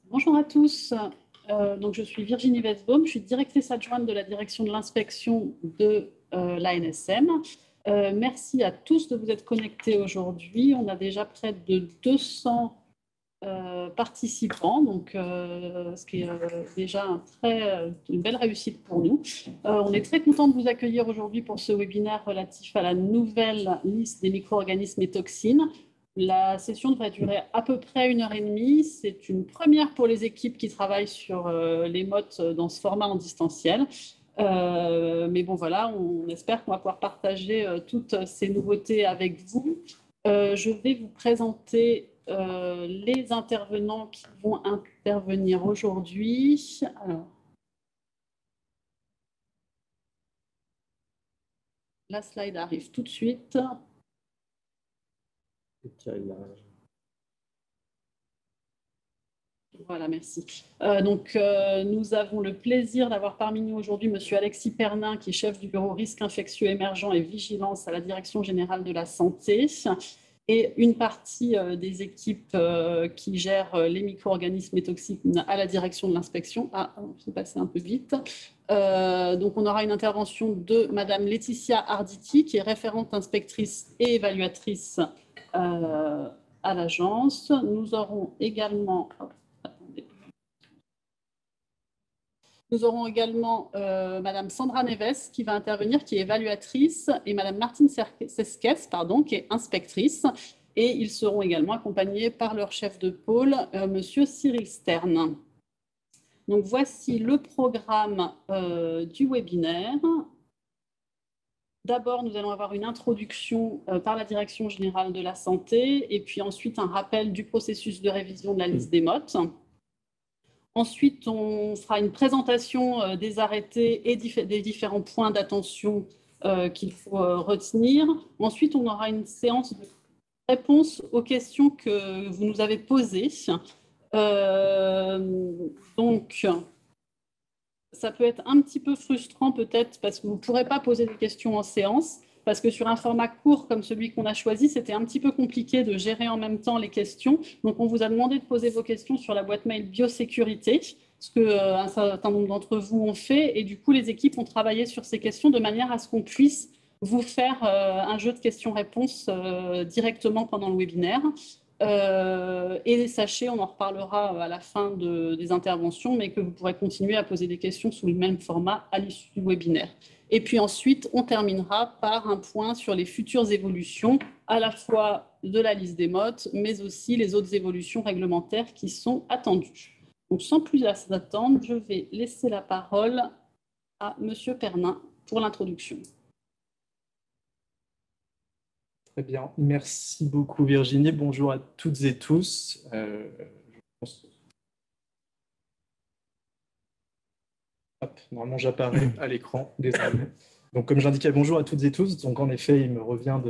Bonjour à tous. Donc, je suis Virginie Westbaum, je suis directrice adjointe de la direction de l'inspection de l'ANSM. Merci à tous de vous être connectés aujourd'hui. On a déjà près de 200 participants, donc, ce qui est déjà une belle réussite pour nous. On est très content de vous accueillir aujourd'hui pour ce webinaire relatif à la nouvelle liste des micro-organismes et toxines. La session devrait durer à peu près 1 h 30. C'est une première pour les équipes qui travaillent sur les mottes dans ce format en distanciel. Mais bon, voilà, on espère qu'on va pouvoir partager toutes ces nouveautés avec vous. Je vais vous présenter les intervenants qui vont intervenir aujourd'hui. Alors, la slide arrive tout de suite. Voilà, merci. Nous avons le plaisir d'avoir parmi nous aujourd'hui Monsieur Alexis Pernin, qui est chef du bureau risques infectieux émergents et vigilance à la Direction générale de la santé, et une partie des équipes qui gèrent les micro-organismes et toxines à la direction de l'inspection. Ah, c'est passé un peu vite. Donc, on aura une intervention de Madame Laetitia Arditi, qui est référente inspectrice et évaluatrice à l'agence. Nous aurons également... Madame Sandra Neves qui va intervenir, qui est évaluatrice, et Madame Martine Sesques, qui est inspectrice. Et ils seront également accompagnés par leur chef de pôle, Monsieur Cyril Stern. Donc, voici le programme du webinaire. D'abord, nous allons avoir une introduction par la Direction générale de la santé, et puis ensuite un rappel du processus de révision de la liste des mottes. Ensuite, on fera une présentation des arrêtés et des différents points d'attention qu'il faut retenir. Ensuite, on aura une séance de réponse aux questions que vous nous avez posées. Donc, ça peut être un petit peu frustrant peut-être parce que vous ne pourrez pas poser des questions en séance, parce que sur un format court comme celui qu'on a choisi, c'était un petit peu compliqué de gérer en même temps les questions. Donc, on vous a demandé de poser vos questions sur la boîte mail biosécurité, ce qu'un certain nombre d'entre vous ont fait. Et du coup, les équipes ont travaillé sur ces questions de manière à ce qu'on puisse vous faire un jeu de questions-réponses directement pendant le webinaire. Et sachez, on en reparlera à la fin des interventions, mais que vous pourrez continuer à poser des questions sous le même format à l'issue du webinaire. Et puis ensuite, on terminera par un point sur les futures évolutions, à la fois de la liste des mottes, mais aussi les autres évolutions réglementaires qui sont attendues. Donc, sans plus attendre, je vais laisser la parole à Monsieur Pernin pour l'introduction. Très bien, merci beaucoup Virginie. Bonjour à toutes et tous. Normalement j'apparais à l'écran, désolé. Donc comme j'indiquais, bonjour à toutes et tous. Donc en effet, il me revient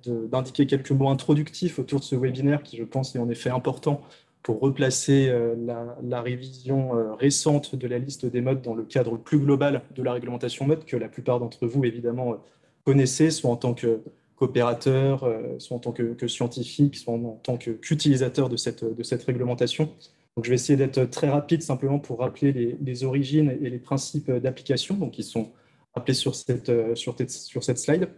d'indiquer quelques mots introductifs autour de ce webinaire qui, je pense, est en effet important pour replacer la révision récente de la liste des modes dans le cadre plus global de la réglementation mode que la plupart d'entre vous, évidemment, connaissez, soit en tant qu'opérateur, soit en tant que scientifique, soit en tant qu'utilisateur de cette réglementation. Donc, je vais essayer d'être très rapide simplement pour rappeler les origines et les principes d'application, donc qui sont rappelés sur cette slide.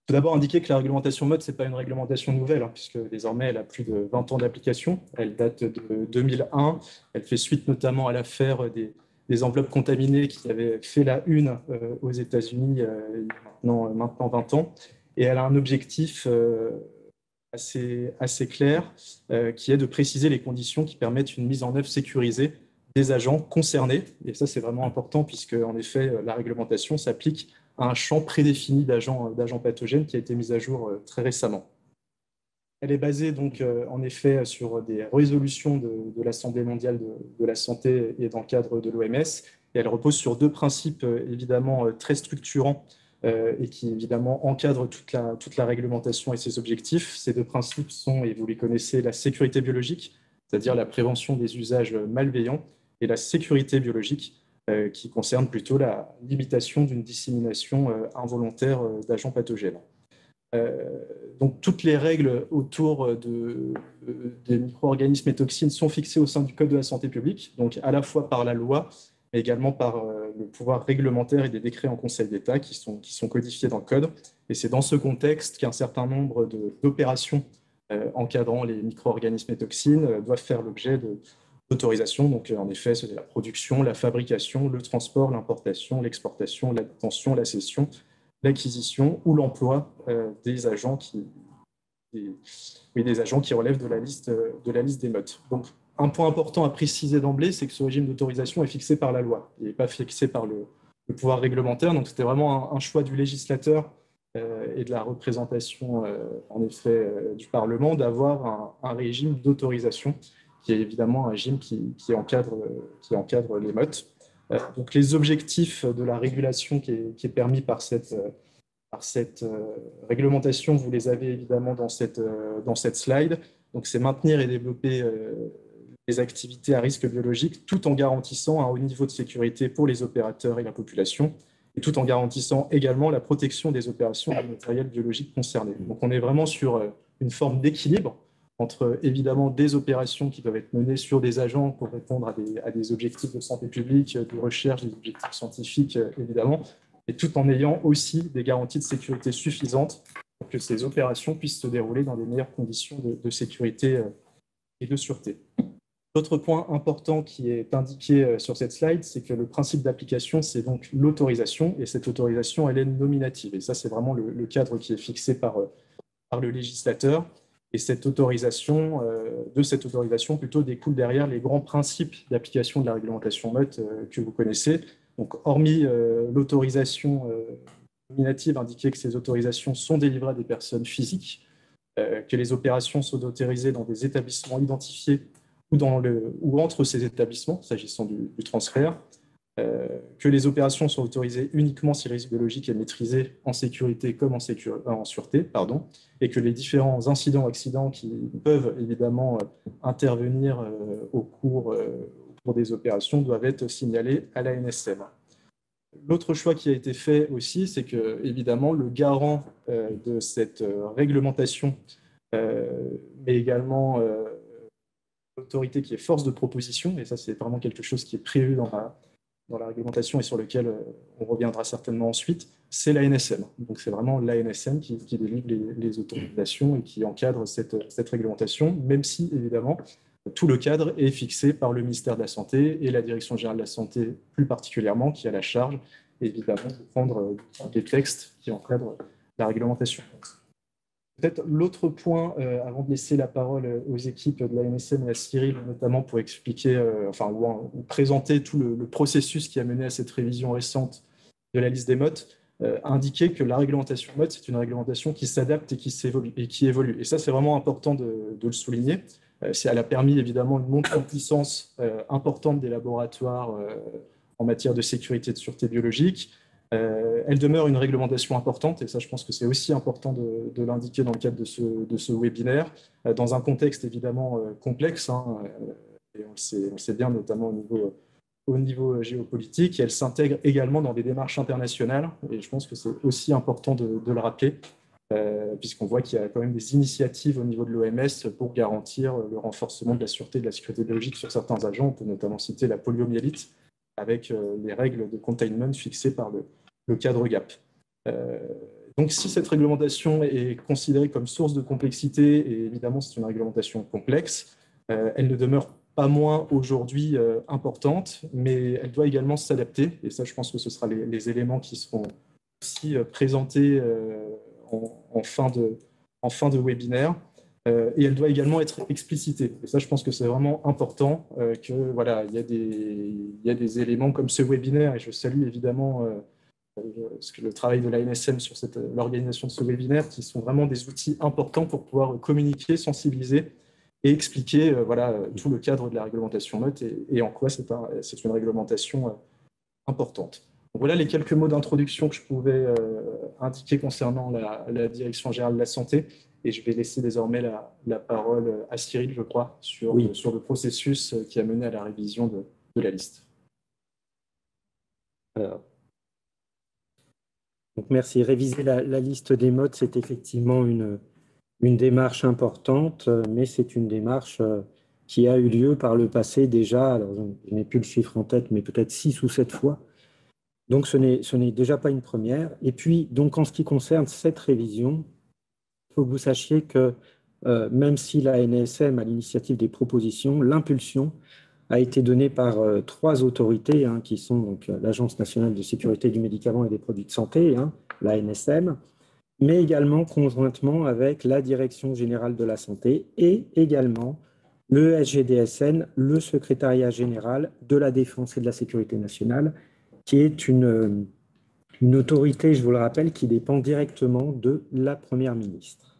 Tout d'abord, indiquer que la réglementation mode, ce n'est pas une réglementation nouvelle, hein, puisque désormais, elle a plus de 20 ans d'application. Elle date de 2001. Elle fait suite notamment à l'affaire des enveloppes contaminées qui avait fait la une aux États-Unis il y a maintenant 20 ans. Et elle a un objectif assez clair, qui est de préciser les conditions qui permettent une mise en œuvre sécurisée des agents concernés. Et ça, c'est vraiment important puisque, en effet, la réglementation s'applique à un champ prédéfini d'agents pathogènes qui a été mis à jour très récemment. Elle est basée donc en effet sur des résolutions de l'Assemblée mondiale de la santé et dans le cadre de l'OMS. Et elle repose sur deux principes évidemment très structurants et qui évidemment encadrent toute la réglementation et ses objectifs. Ces deux principes sont, et vous les connaissez, la sécurité biologique, c'est-à-dire la prévention des usages malveillants, et la sécurité biologique, qui concerne plutôt la limitation d'une dissémination involontaire d'agents pathogènes. Donc, toutes les règles autour des micro-organismes et toxines sont fixées au sein du Code de la santé publique, donc à la fois par la loi, mais également par le pouvoir réglementaire et des décrets en Conseil d'État qui sont codifiés dans le Code. Et c'est dans ce contexte qu'un certain nombre d'opérations encadrant les micro-organismes et toxines doivent faire l'objet d'autorisation. Donc, en effet, c'est la production, la fabrication, le transport, l'importation, l'exportation, la détention, la cession, l'acquisition ou l'emploi des agents des agents qui relèvent de la liste des MOT. Donc, un point important à préciser d'emblée, c'est que ce régime d'autorisation est fixé par la loi. Il n'est pas fixé par le pouvoir réglementaire. Donc, c'était vraiment un choix du législateur et de la représentation, en effet, du Parlement, d'avoir un régime d'autorisation qui est évidemment un régime qui encadre les MOT. Donc, les objectifs de la régulation qui est permis par cette réglementation, vous les avez évidemment dans cette slide. Donc, c'est maintenir et développer les activités à risque biologique tout en garantissant un haut niveau de sécurité pour les opérateurs et la population, et tout en garantissant également la protection des opérations et du matériel biologique concerné. Donc, on est vraiment sur une forme d'équilibre entre, évidemment, des opérations qui doivent être menées sur des agents pour répondre à des objectifs de santé publique, de recherche, des objectifs scientifiques, évidemment, et tout en ayant aussi des garanties de sécurité suffisantes pour que ces opérations puissent se dérouler dans des meilleures conditions de sécurité et de sûreté. L'autre point important qui est indiqué sur cette slide, c'est que le principe d'application, c'est donc l'autorisation, et cette autorisation, elle est nominative. Et ça, c'est vraiment le cadre qui est fixé par le législateur. Et cette autorisation, de cette autorisation, plutôt découle derrière les grands principes d'application de la réglementation MOT que vous connaissez. Donc, hormis l'autorisation nominative, indiquer que ces autorisations sont délivrées à des personnes physiques, que les opérations sont autorisées dans des établissements identifiés ou entre ces établissements, s'agissant du transfert, que les opérations sont autorisées uniquement si le risque biologique est maîtrisé en sécurité comme en sûreté, et que les différents incidents ou accidents qui peuvent évidemment intervenir au cours des opérations doivent être signalés à l'ANSM. L'autre choix qui a été fait aussi, c'est que, évidemment, le garant de cette réglementation, mais également l'autorité qui est force de proposition, et ça, c'est vraiment quelque chose qui est prévu dans la réglementation et sur lequel on reviendra certainement ensuite, c'est l'ANSM. Donc, c'est vraiment l'ANSM qui délivre les autorisations et qui encadre cette réglementation, même si, évidemment, tout le cadre est fixé par le ministère de la Santé et la Direction générale de la Santé plus particulièrement, qui a la charge, évidemment, de prendre des textes qui encadrent la réglementation. Peut-être l'autre point, avant de laisser la parole aux équipes de l'ANSM et à Cyril, notamment pour expliquer, ou présenter tout le processus qui a mené à cette révision récente de la liste des MOT, indiquer que la réglementation MOT, c'est une réglementation qui s'adapte et qui évolue. Et ça, c'est vraiment important de le souligner. Elle a permis évidemment une montée en puissance importante des laboratoires en matière de sécurité et de sûreté biologique. Elle demeure une réglementation importante, et ça, je pense que c'est aussi important de l'indiquer dans le cadre de ce webinaire, dans un contexte évidemment complexe, et on le sait bien, notamment au niveau géopolitique, et elle s'intègre également dans des démarches internationales, et je pense que c'est aussi important de le rappeler, puisqu'on voit qu'il y a quand même des initiatives au niveau de l'OMS pour garantir le renforcement de la sûreté et de la sécurité biologique sur certains agents. On peut notamment citer la poliomyélite, avec les règles de containment fixées par le cadre GAP. Donc, si cette réglementation est considérée comme source de complexité, et évidemment c'est une réglementation complexe, elle ne demeure pas moins aujourd'hui importante, mais elle doit également s'adapter, et ça je pense que ce sera les éléments qui seront aussi présentés en fin de webinaire. Et elle doit également être explicitée. Et ça, je pense que c'est vraiment important que voilà, il y a des éléments comme ce webinaire, et je salue évidemment le travail de l'ANSM sur l'organisation de ce webinaire, qui sont vraiment des outils importants pour pouvoir communiquer, sensibiliser et expliquer tout le cadre de la réglementation MOT et en quoi c'est une réglementation importante. Donc, voilà les quelques mots d'introduction que je pouvais indiquer concernant la Direction générale de la santé. Et je vais laisser désormais la parole à Cyril, je crois, sur le processus qui a mené à la révision de la liste. Alors, Donc, merci. Réviser la liste des modes, c'est effectivement une démarche importante, mais c'est une démarche qui a eu lieu par le passé déjà. Alors, je n'ai plus le chiffre en tête, mais peut-être 6 ou 7 fois. Donc, ce n'est déjà pas une première. Et puis, donc, en ce qui concerne cette révision, il faut que vous sachiez que même si la NSM a l'initiative des propositions, l'impulsion a été donnée par 3 autorités, hein, qui sont donc l'Agence nationale de sécurité du médicament et des produits de santé, hein, la NSM, mais également conjointement avec la Direction générale de la santé et également le SGDSN, le secrétariat général de la défense et de la sécurité nationale, qui est une autorité, je vous le rappelle, qui dépend directement de la Première ministre.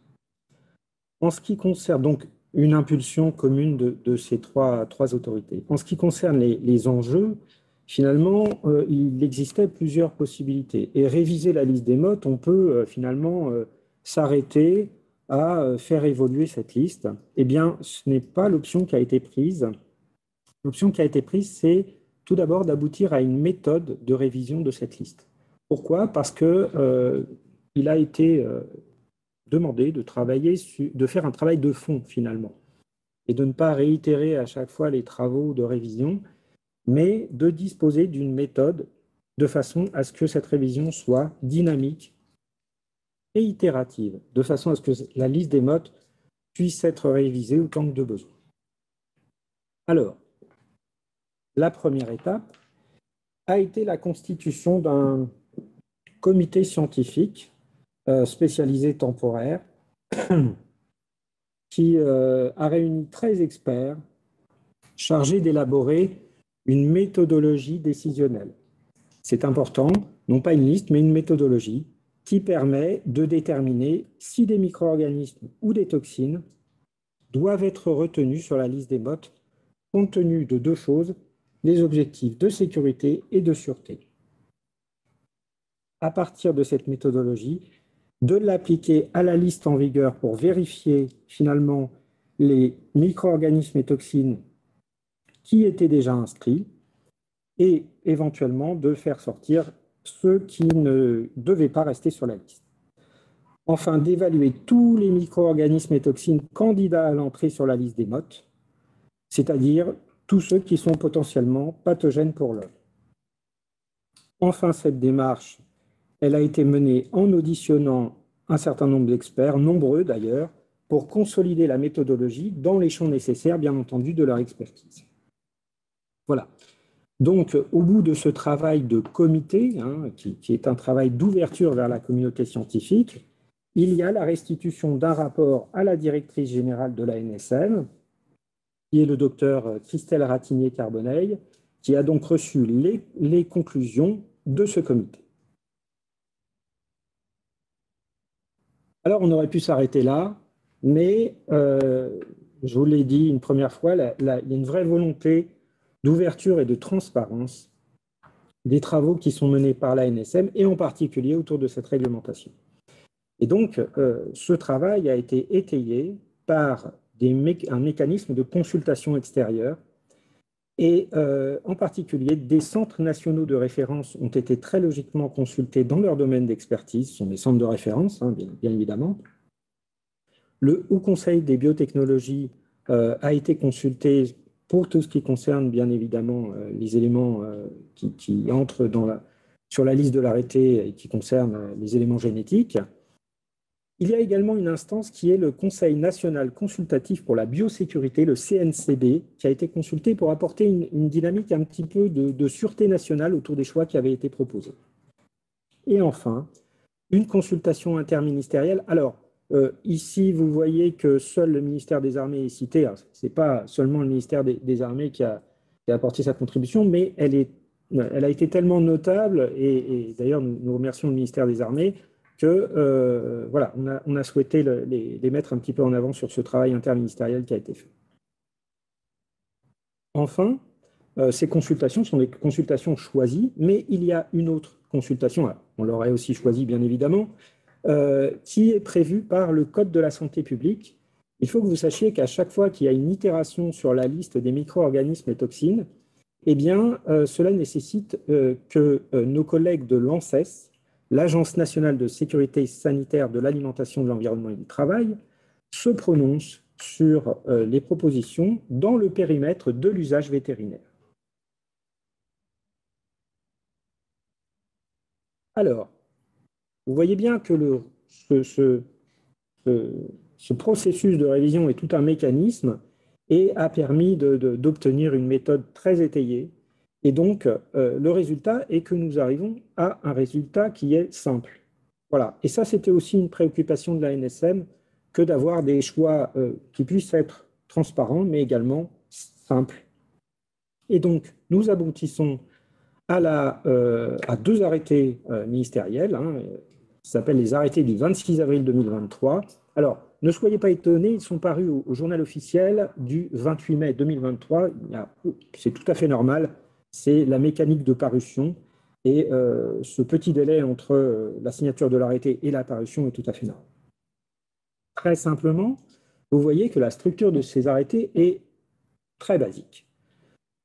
En ce qui concerne donc une impulsion commune de ces trois autorités. En ce qui concerne les enjeux, finalement, il existait plusieurs possibilités. Et réviser la liste des modes, on peut finalement s'arrêter à faire évoluer cette liste. Eh bien, ce n'est pas l'option qui a été prise. L'option qui a été prise, c'est tout d'abord d'aboutir à une méthode de révision de cette liste. Pourquoi? Parce que il a été demandé de de faire un travail de fond finalement, et de ne pas réitérer à chaque fois les travaux de révision, mais de disposer d'une méthode de façon à ce que cette révision soit dynamique et itérative, de façon à ce que la liste des modes puisse être révisée autant que de besoin. Alors, la première étape a été la constitution d'un comité scientifique spécialisé temporaire qui a réuni 13 experts chargés d'élaborer une méthodologie décisionnelle. C'est important, non pas une liste, mais une méthodologie qui permet de déterminer si des micro-organismes ou des toxines doivent être retenus sur la liste des MOT, compte tenu de 2 choses, les objectifs de sécurité et de sûreté. À partir de cette méthodologie, de l'appliquer à la liste en vigueur pour vérifier finalement les micro-organismes et toxines qui étaient déjà inscrits et éventuellement de faire sortir ceux qui ne devaient pas rester sur la liste. Enfin, d'évaluer tous les micro-organismes et toxines candidats à l'entrée sur la liste des MOT, c'est-à-dire tous ceux qui sont potentiellement pathogènes pour l'homme. Enfin, cette démarche, elle a été menée en auditionnant un certain nombre d'experts, nombreux d'ailleurs, pour consolider la méthodologie dans les champs nécessaires, bien entendu, de leur expertise. Voilà. Donc, au bout de ce travail de comité, hein, qui est un travail d'ouverture vers la communauté scientifique, il y a la restitution d'un rapport à la directrice générale de la NSM, qui est le docteur Christelle Ratignier-Carboneil, qui a donc reçu les conclusions de ce comité. Alors, on aurait pu s'arrêter là, mais je vous l'ai dit une première fois, il y a une vraie volonté d'ouverture et de transparence des travaux qui sont menés par la NSM, et en particulier autour de cette réglementation. Et donc, ce travail a été étayé par un mécanisme de consultation extérieure, et en particulier, des centres nationaux de référence ont été très logiquement consultés dans leur domaine d'expertise, ce sont des centres de référence, hein, bien évidemment. Le Haut Conseil des biotechnologies a été consulté pour tout ce qui concerne, bien évidemment, les éléments qui entrent sur la liste de l'arrêté et qui concernent les éléments génétiques. Il y a également une instance qui est le Conseil national consultatif pour la biosécurité, le CNCB, qui a été consulté pour apporter une dynamique un petit peu de sûreté nationale autour des choix qui avaient été proposés. Et enfin, une consultation interministérielle. Alors, ici, vous voyez que seul le ministère des Armées est cité. Ce n'est pas seulement le ministère des Armées qui a apporté sa contribution, mais elle a été tellement notable, et d'ailleurs, nous remercions le ministère des Armées, que voilà, on a souhaité les mettre un petit peu en avant sur ce travail interministériel qui a été fait. Enfin, ces consultations sont des consultations choisies, mais il y a une autre consultation, on l'aurait aussi choisie bien évidemment, qui est prévue par le Code de la santé publique. Il faut que vous sachiez qu'à chaque fois qu'il y a une itération sur la liste des micro-organismes et toxines, eh bien, cela nécessite que nos collègues de l'ANSES l'Agence nationale de sécurité sanitaire de l'alimentation, de l'environnement et du travail se prononce sur les propositions dans le périmètre de l'usage vétérinaire. Alors, vous voyez bien que ce processus de révision est tout un mécanisme et a permis d'obtenir une méthode très étayée. Et donc, le résultat est que nous arrivons à un résultat qui est simple. Voilà. Et ça, c'était aussi une préoccupation de la NSM que d'avoir des choix qui puissent être transparents, mais également simples. Et donc, nous aboutissons à deux arrêtés ministériels, qui s'appellent les arrêtés du 26 avril 2023. Alors, ne soyez pas étonnés, ils sont parus au journal officiel du 28 mai 2023. C'est tout à fait normal, c'est la mécanique de parution. Et ce petit délai entre la signature de l'arrêté et la parution est tout à fait normal. Très simplement, vous voyez que la structure de ces arrêtés est très basique.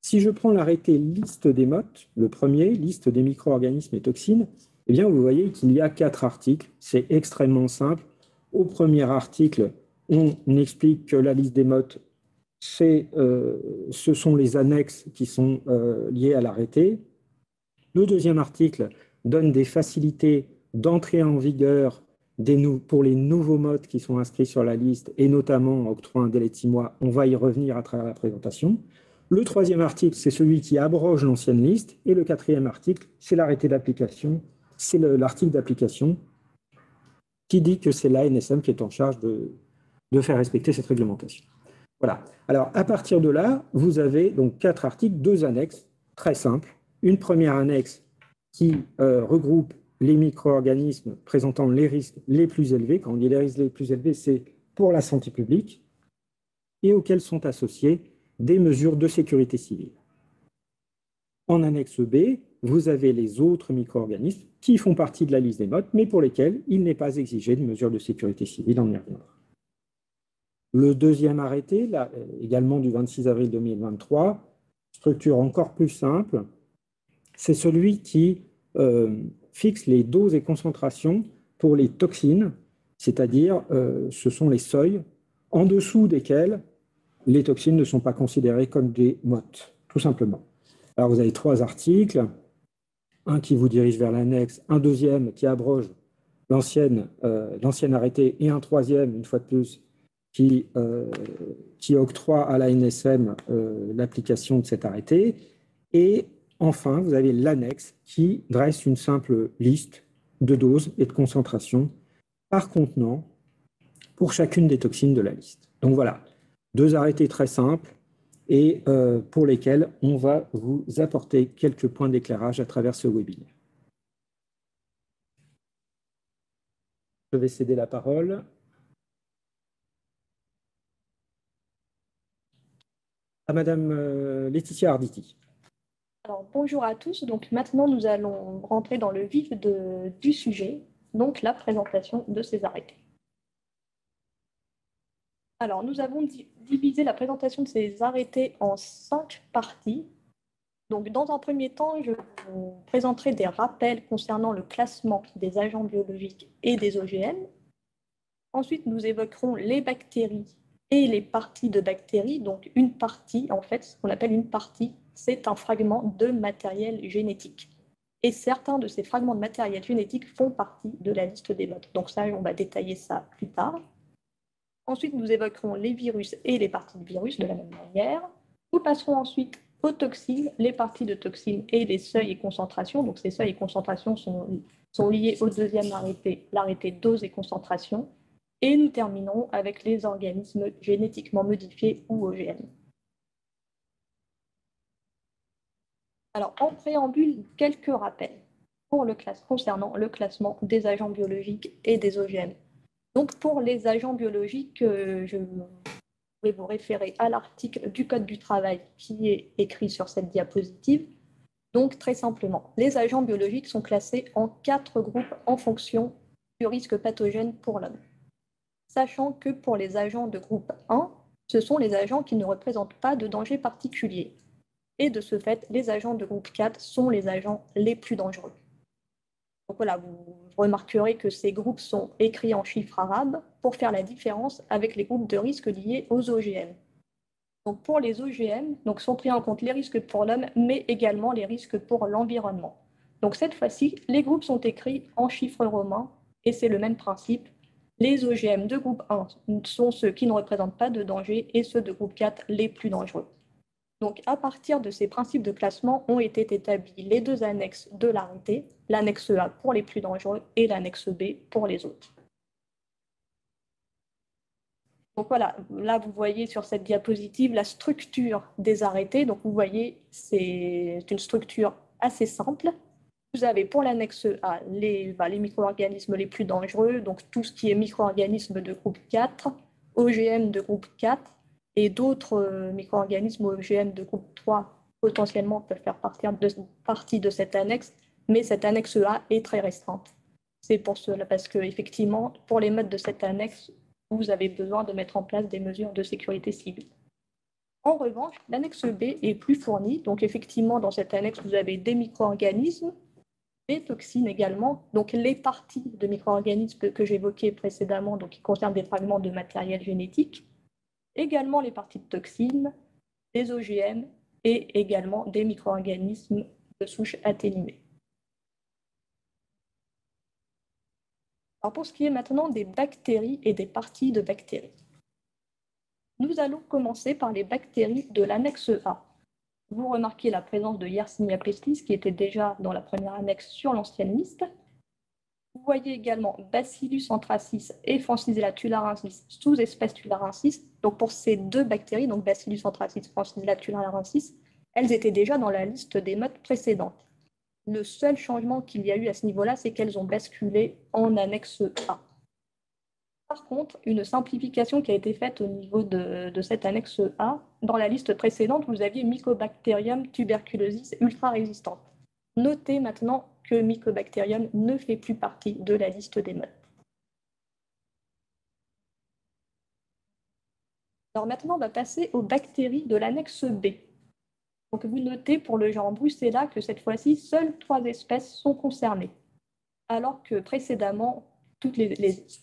Si je prends l'arrêté liste des mottes, le premier, liste des micro-organismes et toxines, eh bien, vous voyez qu'il y a 4 articles. C'est extrêmement simple. Au premier article, on explique que la liste des mottes, ce sont les annexes qui sont liées à l'arrêté. Le deuxième article donne des facilités d'entrée en vigueur pour les nouveaux mottes qui sont inscrits sur la liste, et notamment octroie un délai de 6 mois. On va y revenir à travers la présentation. Le troisième article, c'est celui qui abroge l'ancienne liste. Et le quatrième article, c'est l'arrêté d'application. C'est l'article d'application qui dit que c'est l'ANSM qui est en charge de faire respecter cette réglementation. Voilà. Alors, à partir de là, vous avez donc 4 articles, 2 annexes, très simples. Une première annexe qui regroupe les micro-organismes présentant les risques les plus élevés. Quand on dit les risques les plus élevés, c'est pour la santé publique et auxquels sont associés des mesures de sécurité civile. En annexe B, vous avez les autres micro-organismes qui font partie de la liste des mottes, mais pour lesquels il n'est pas exigé de mesures de sécurité civile, on y reviendra. Le deuxième arrêté, là, également du 26 avril 2023, structure encore plus simple, c'est celui qui fixe les doses et concentrations pour les toxines, c'est-à-dire ce sont les seuils en dessous desquels les toxines ne sont pas considérées comme des mottes, tout simplement. Alors, vous avez 3 articles, un qui vous dirige vers l'annexe, un deuxième qui abroge l'ancien arrêté, et un troisième, une fois de plus, qui octroie à la NSM l'application de cet arrêté. Et enfin, vous avez l'annexe qui dresse une simple liste de doses et de concentrations par contenant pour chacune des toxines de la liste. Donc voilà. 2 arrêtés très simples et pour lesquels on va vous apporter quelques points d'éclairage à travers ce webinaire. Je vais céder la parole à Madame Laetitia Arditi. Alors, bonjour à tous. Donc maintenant, nous allons rentrer dans le vif du sujet, donc la présentation de ces arrêtés. Alors, nous avons divisé la présentation de ces arrêtés en 5 parties. Donc, dans un premier temps, je vous présenterai des rappels concernant le classement des agents biologiques et des OGM. Ensuite, nous évoquerons les bactéries et les parties de bactéries. Donc, une partie, en fait, ce qu'on appelle une partie, c'est un fragment de matériel génétique. Et certains de ces fragments de matériel génétique font partie de la liste des mottes. Donc ça, on va détailler ça plus tard. Ensuite, nous évoquerons les virus et les parties de virus de la même manière. Nous passerons ensuite aux toxines, les parties de toxines et les seuils et concentrations. Donc ces seuils et concentrations sont liés au deuxième arrêté, l'arrêté dose et concentration. Et nous terminerons avec les organismes génétiquement modifiés ou OGM. Alors, en préambule, quelques rappels concernant le classement des agents biologiques et des OGM. Donc, pour les agents biologiques, je vais vous référer à l'article du Code du travail qui est écrit sur cette diapositive. Donc, très simplement, les agents biologiques sont classés en 4 groupes en fonction du risque pathogène pour l'homme. Sachant que pour les agents de groupe 1, ce sont les agents qui ne représentent pas de danger particulier. Et de ce fait, les agents de groupe 4 sont les agents les plus dangereux. Donc voilà, vous remarquerez que ces groupes sont écrits en chiffres arabes pour faire la différence avec les groupes de risques liés aux OGM. Donc pour les OGM, donc sont pris en compte les risques pour l'homme, mais également les risques pour l'environnement. Donc cette fois-ci, les groupes sont écrits en chiffres romains et c'est le même principe. Les OGM de groupe 1 sont ceux qui ne représentent pas de danger et ceux de groupe 4 les plus dangereux. Donc à partir de ces principes de classement ont été établis les deux annexes de l'arrêté, l'annexe A pour les plus dangereux et l'annexe B pour les autres. Donc voilà, là vous voyez sur cette diapositive la structure des arrêtés. Donc vous voyez, c'est une structure assez simple. Vous avez pour l'annexe A les micro-organismes les plus dangereux, donc tout ce qui est micro-organismes de groupe 4, OGM de groupe 4 et d'autres micro-organismes OGM de groupe 3 potentiellement peuvent faire partie de cette annexe, mais cette annexe A est très restreinte. C'est pour cela, parce qu'effectivement, pour les modes de cette annexe, vous avez besoin de mettre en place des mesures de sécurité civile. En revanche, l'annexe B est plus fournie. Donc effectivement, dans cette annexe, vous avez des micro-organismes, des toxines également. Donc les parties de micro-organismes que j'évoquais précédemment, donc qui concernent des fragments de matériel génétique, également les parties de toxines, des OGM et également des micro-organismes de souche atténuée. Alors pour ce qui est maintenant des bactéries et des parties de bactéries, nous allons commencer par les bactéries de l'annexe A. Vous remarquez la présence de Yersinia pestis qui était déjà dans la première annexe sur l'ancienne liste. Vous voyez également Bacillus anthracis et Francisella tularensis, sous-espèce tularensis. Donc pour ces deux bactéries, donc Bacillus anthracis, Francisella tularensis, elles étaient déjà dans la liste des modes précédentes. Le seul changement qu'il y a eu à ce niveau-là, c'est qu'elles ont basculé en annexe A. Par contre, une simplification qui a été faite au niveau de cette annexe A, dans la liste précédente, vous aviez Mycobacterium tuberculosis ultra résistante. Notez maintenant que Mycobacterium ne fait plus partie de la liste des modes. Alors maintenant, on va passer aux bactéries de l'annexe B. Donc vous notez pour le genre Brucella que cette fois-ci, seules 3 espèces sont concernées, alors que précédemment, toutes les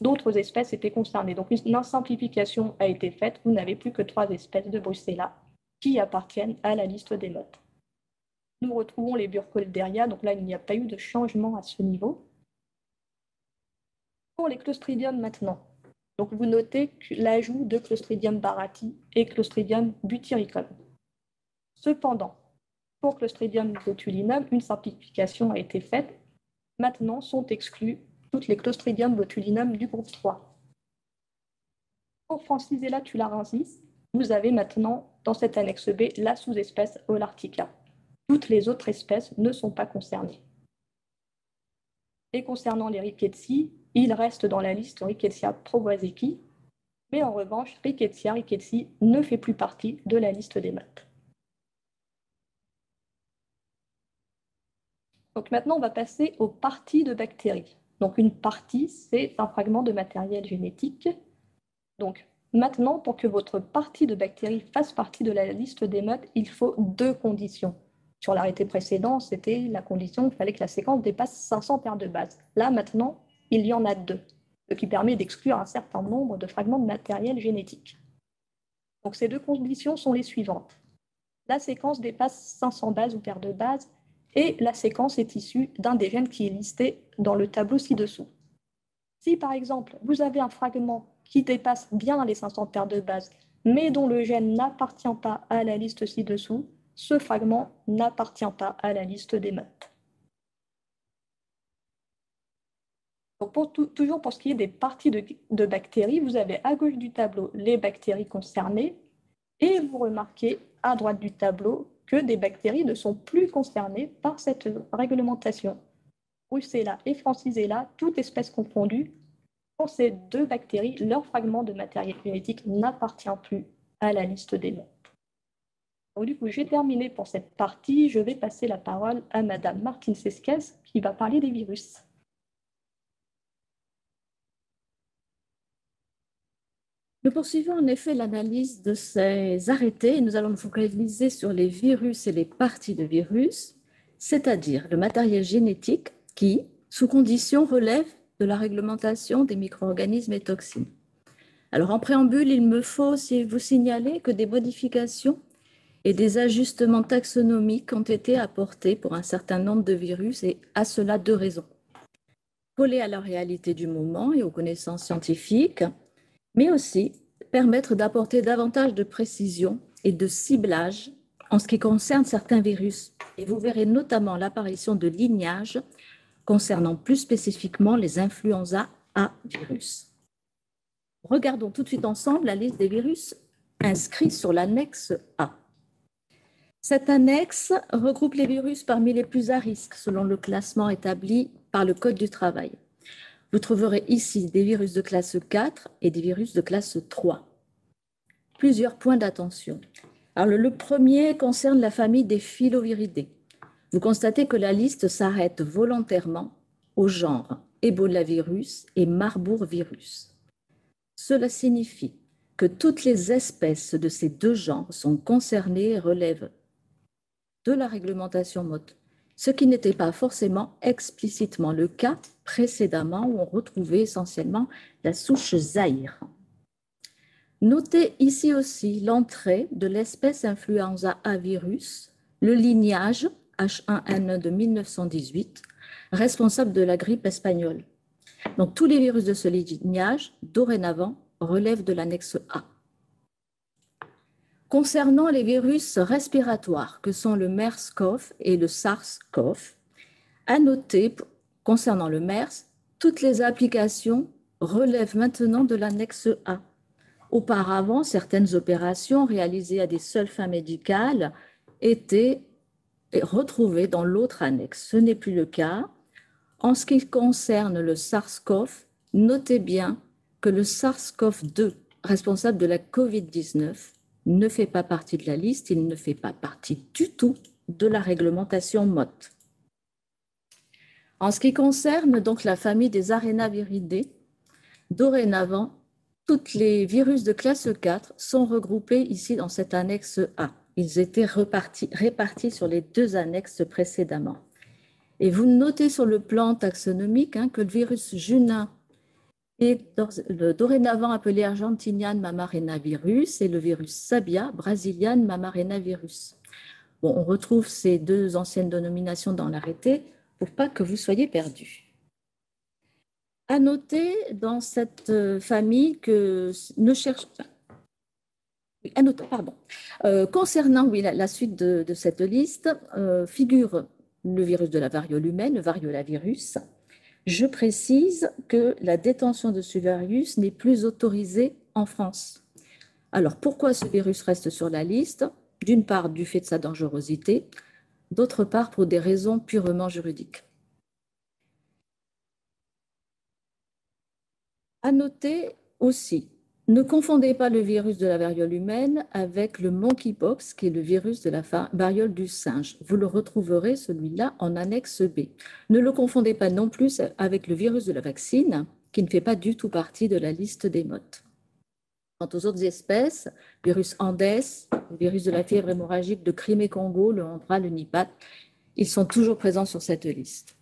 d'autres espèces étaient concernées. Donc une simplification a été faite, vous n'avez plus que 3 espèces de Brucella qui appartiennent à la liste des modes. Nous retrouvons les Burkholderia, donc là il n'y a pas eu de changement à ce niveau. Pour les Clostridium maintenant, donc vous notez l'ajout de Clostridium barati et Clostridium butyricum. Cependant, pour Clostridium botulinum, une simplification a été faite. Maintenant sont exclus toutes les Clostridium botulinum du groupe 3. Pour Francisella tularensis, vous avez maintenant dans cette annexe B la sous-espèce Holarctica. Toutes les autres espèces ne sont pas concernées. Et concernant les Rickettsi, ils restent dans la liste Rickettsia proboscis, mais en revanche, Rickettsia rickettsii ne fait plus partie de la liste des modes. Donc maintenant, on va passer aux parties de bactéries. Donc une partie, c'est un fragment de matériel génétique. Donc maintenant, pour que votre partie de bactéries fasse partie de la liste des modes, il faut 2 conditions. Sur l'arrêté précédent, c'était la condition qu'il fallait que la séquence dépasse 500 paires de bases. Là, maintenant, il y en a 2, ce qui permet d'exclure un certain nombre de fragments de matériel génétique. Donc ces 2 conditions sont les suivantes. La séquence dépasse 500 bases ou paires de bases, et la séquence est issue d'un des gènes qui est listé dans le tableau ci-dessous. Si par exemple, vous avez un fragment qui dépasse bien les 500 paires de bases, mais dont le gène n'appartient pas à la liste ci-dessous, ce fragment n'appartient pas à la liste des modes. Donc toujours pour ce qui est des parties de bactéries, vous avez à gauche du tableau les bactéries concernées, et vous remarquez à droite du tableau que des bactéries ne sont plus concernées par cette réglementation. Brucella et Francisella, toutes espèces confondues, pour ces 2 bactéries, leur fragment de matériel génétique n'appartient plus à la liste des modes. Donc, du coup, j'ai terminé pour cette partie. Je vais passer la parole à Madame Martine Sesquez qui va parler des virus. Nous poursuivons en effet l'analyse de ces arrêtés et nous allons nous focaliser sur les virus et les parties de virus, c'est-à-dire le matériel génétique qui, sous condition, relève de la réglementation des micro-organismes et toxines. Alors, en préambule, il me faut aussi vous signaler que des modifications et des ajustements taxonomiques ont été apportés pour un certain nombre de virus, et à cela 2 raisons. Coller à la réalité du moment et aux connaissances scientifiques, mais aussi permettre d'apporter davantage de précision et de ciblage en ce qui concerne certains virus. Et vous verrez notamment l'apparition de lignages concernant plus spécifiquement les influenza A virus. Regardons tout de suite ensemble la liste des virus inscrits sur l'annexe A. Cette annexe regroupe les virus parmi les plus à risque selon le classement établi par le Code du travail. Vous trouverez ici des virus de classe 4 et des virus de classe 3. Plusieurs points d'attention. Alors, le premier concerne la famille des filoviridés. Vous constatez que la liste s'arrête volontairement au genre ébolavirus et Marburg-virus. Cela signifie que toutes les espèces de ces 2 genres sont concernées et relèvent de la réglementation MOT, ce qui n'était pas forcément explicitement le cas précédemment où on retrouvait essentiellement la souche Zaïre. Notez ici aussi l'entrée de l'espèce influenza A virus, le lignage H1N1 de 1918, responsable de la grippe espagnole. Donc, tous les virus de ce lignage, dorénavant, relèvent de l'annexe A. Concernant les virus respiratoires, que sont le MERS-CoV et le SARS-CoV, à noter, concernant le MERS, toutes les applications relèvent maintenant de l'annexe A. Auparavant, certaines opérations réalisées à des seules fins médicales étaient retrouvées dans l'autre annexe. Ce n'est plus le cas. En ce qui concerne le SARS-CoV, notez bien que le SARS-CoV-2, responsable de la COVID-19, ne fait pas partie de la liste, il ne fait pas partie du tout de la réglementation MOT. En ce qui concerne donc la famille des arénaviridés, dorénavant, tous les virus de classe 4 sont regroupés ici dans cette annexe A. Ils étaient répartis sur les 2 annexes précédemment. Et vous notez sur le plan taxonomique que le virus junin est dorénavant appelé Argentinian mammarenavirus et le virus Sabia, Brazilian mammarenavirus. Bon, on retrouve ces 2 anciennes dénominations dans l'arrêté pour pas que vous soyez perdus. À noter dans cette famille que ne cherche pas. Concernant la suite de cette liste, figure le virus de la variole humaine, le variolavirus. Je précise que la détention de ce virus n'est plus autorisée en France. Alors, pourquoi ce virus reste sur la liste? D'une part, du fait de sa dangerosité, d'autre part, pour des raisons purement juridiques. À noter aussi, ne confondez pas le virus de la variole humaine avec le monkeypox, qui est le virus de la variole du singe. Vous le retrouverez, celui-là, en annexe B. Ne le confondez pas non plus avec le virus de la vaccine, qui ne fait pas du tout partie de la liste des MOT. Quant aux autres espèces, virus Andes, le virus de la fièvre hémorragique de Crimée-Congo, le Hendra, le Nipah, ils sont toujours présents sur cette liste.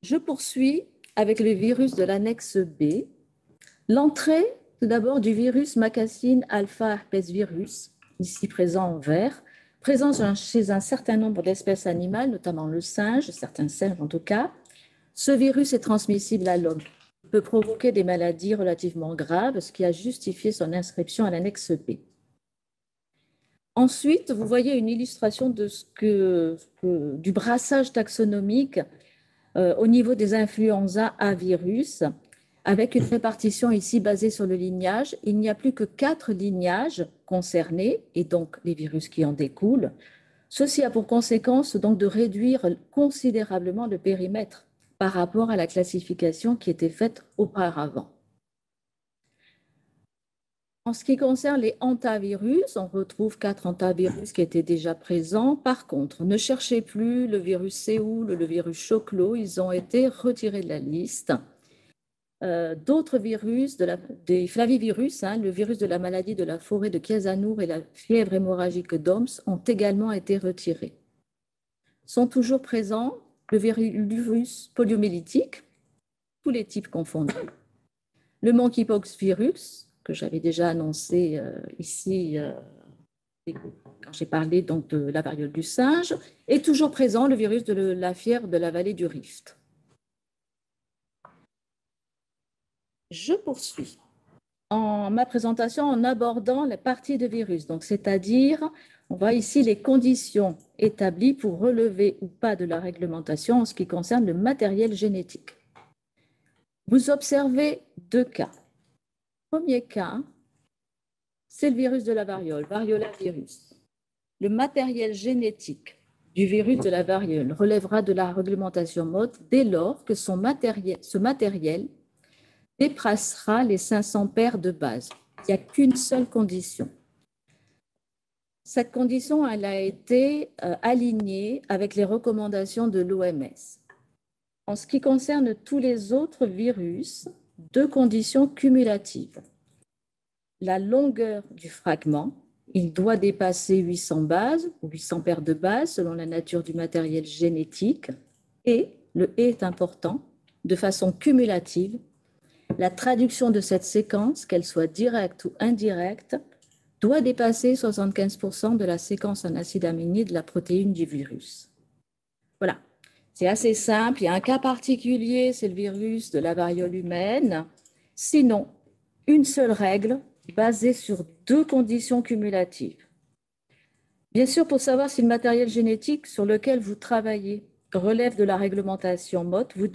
Je poursuis avec le virus de l'annexe B. L'entrée, tout d'abord, du virus Macassine alpha herpes virus, ici présent en vert, présent chez un certain nombre d'espèces animales, notamment le singe, certains singes en tout cas. Ce virus est transmissible à l'homme. Il peut provoquer des maladies relativement graves, ce qui a justifié son inscription à l'annexe B. Ensuite, vous voyez une illustration de du brassage taxonomique au niveau des influenza A virus, avec une répartition ici basée sur le lignage. Il n'y a plus que 4 lignages concernés, et donc les virus qui en découlent. Ceci a pour conséquence donc de réduire considérablement le périmètre par rapport à la classification qui était faite auparavant. En ce qui concerne les hantavirus, on retrouve 4 hantavirus qui étaient déjà présents. Par contre, ne cherchez plus le virus Séoul, le virus Choclo, ils ont été retirés de la liste. D'autres virus, des flavivirus, le virus de la maladie de la forêt de Chiasanour et la fièvre hémorragique d'Oms ont également été retirés. Sont toujours présents le virus poliomyélitique, tous les types confondus, le monkeypox virus, que j'avais déjà annoncé ici quand j'ai parlé donc, de la variole du singe, est toujours présent le virus de la fièvre de la vallée du Rift. Je poursuis en ma présentation en abordant la partie de virus, donc c'est-à-dire, on voit ici les conditions établies pour relever ou pas de la réglementation en ce qui concerne le matériel génétique. Vous observez deux cas. Premier cas, c'est le virus de la variole, variolavirus. Le matériel génétique du virus de la variole relèvera de la réglementation mode dès lors que ce matériel dépassera les 500 paires de base. Il n'y a qu'une seule condition. Cette condition, elle a été alignée avec les recommandations de l'OMS. En ce qui concerne tous les autres virus, deux conditions cumulatives. La longueur du fragment, il doit dépasser 800 bases ou 800 paires de bases selon la nature du matériel génétique. Et, le « et » est important, de façon cumulative, la traduction de cette séquence, qu'elle soit directe ou indirecte, doit dépasser 75% de la séquence en acide aminé de la protéine du virus. Voilà, c'est assez simple. Il y a un cas particulier, c'est le virus de la variole humaine. Sinon, une seule règle basée sur deux conditions cumulatives. Bien sûr, pour savoir si le matériel génétique sur lequel vous travaillez relève de la réglementation MOT, vous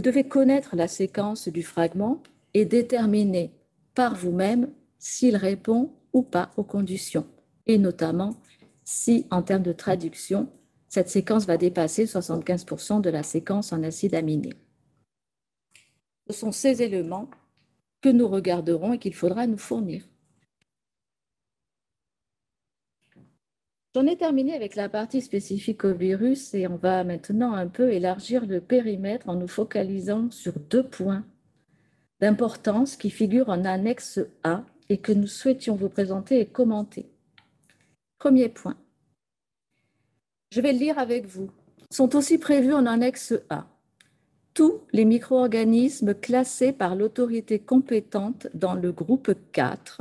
devez connaître la séquence du fragment et déterminer par vous-même s'il répond ou pas aux conditions, et notamment si, en termes de traduction, cette séquence va dépasser 75% de la séquence en acide aminé. Ce sont ces éléments que nous regarderons et qu'il faudra nous fournir. J'en ai terminé avec la partie spécifique au virus et on va maintenant un peu élargir le périmètre en nous focalisant sur deux points d'importance qui figurent en annexe A et que nous souhaitions vous présenter et commenter. Premier point. Je vais le lire avec vous. Sont aussi prévus en annexe A tous les micro-organismes classés par l'autorité compétente dans le groupe 4,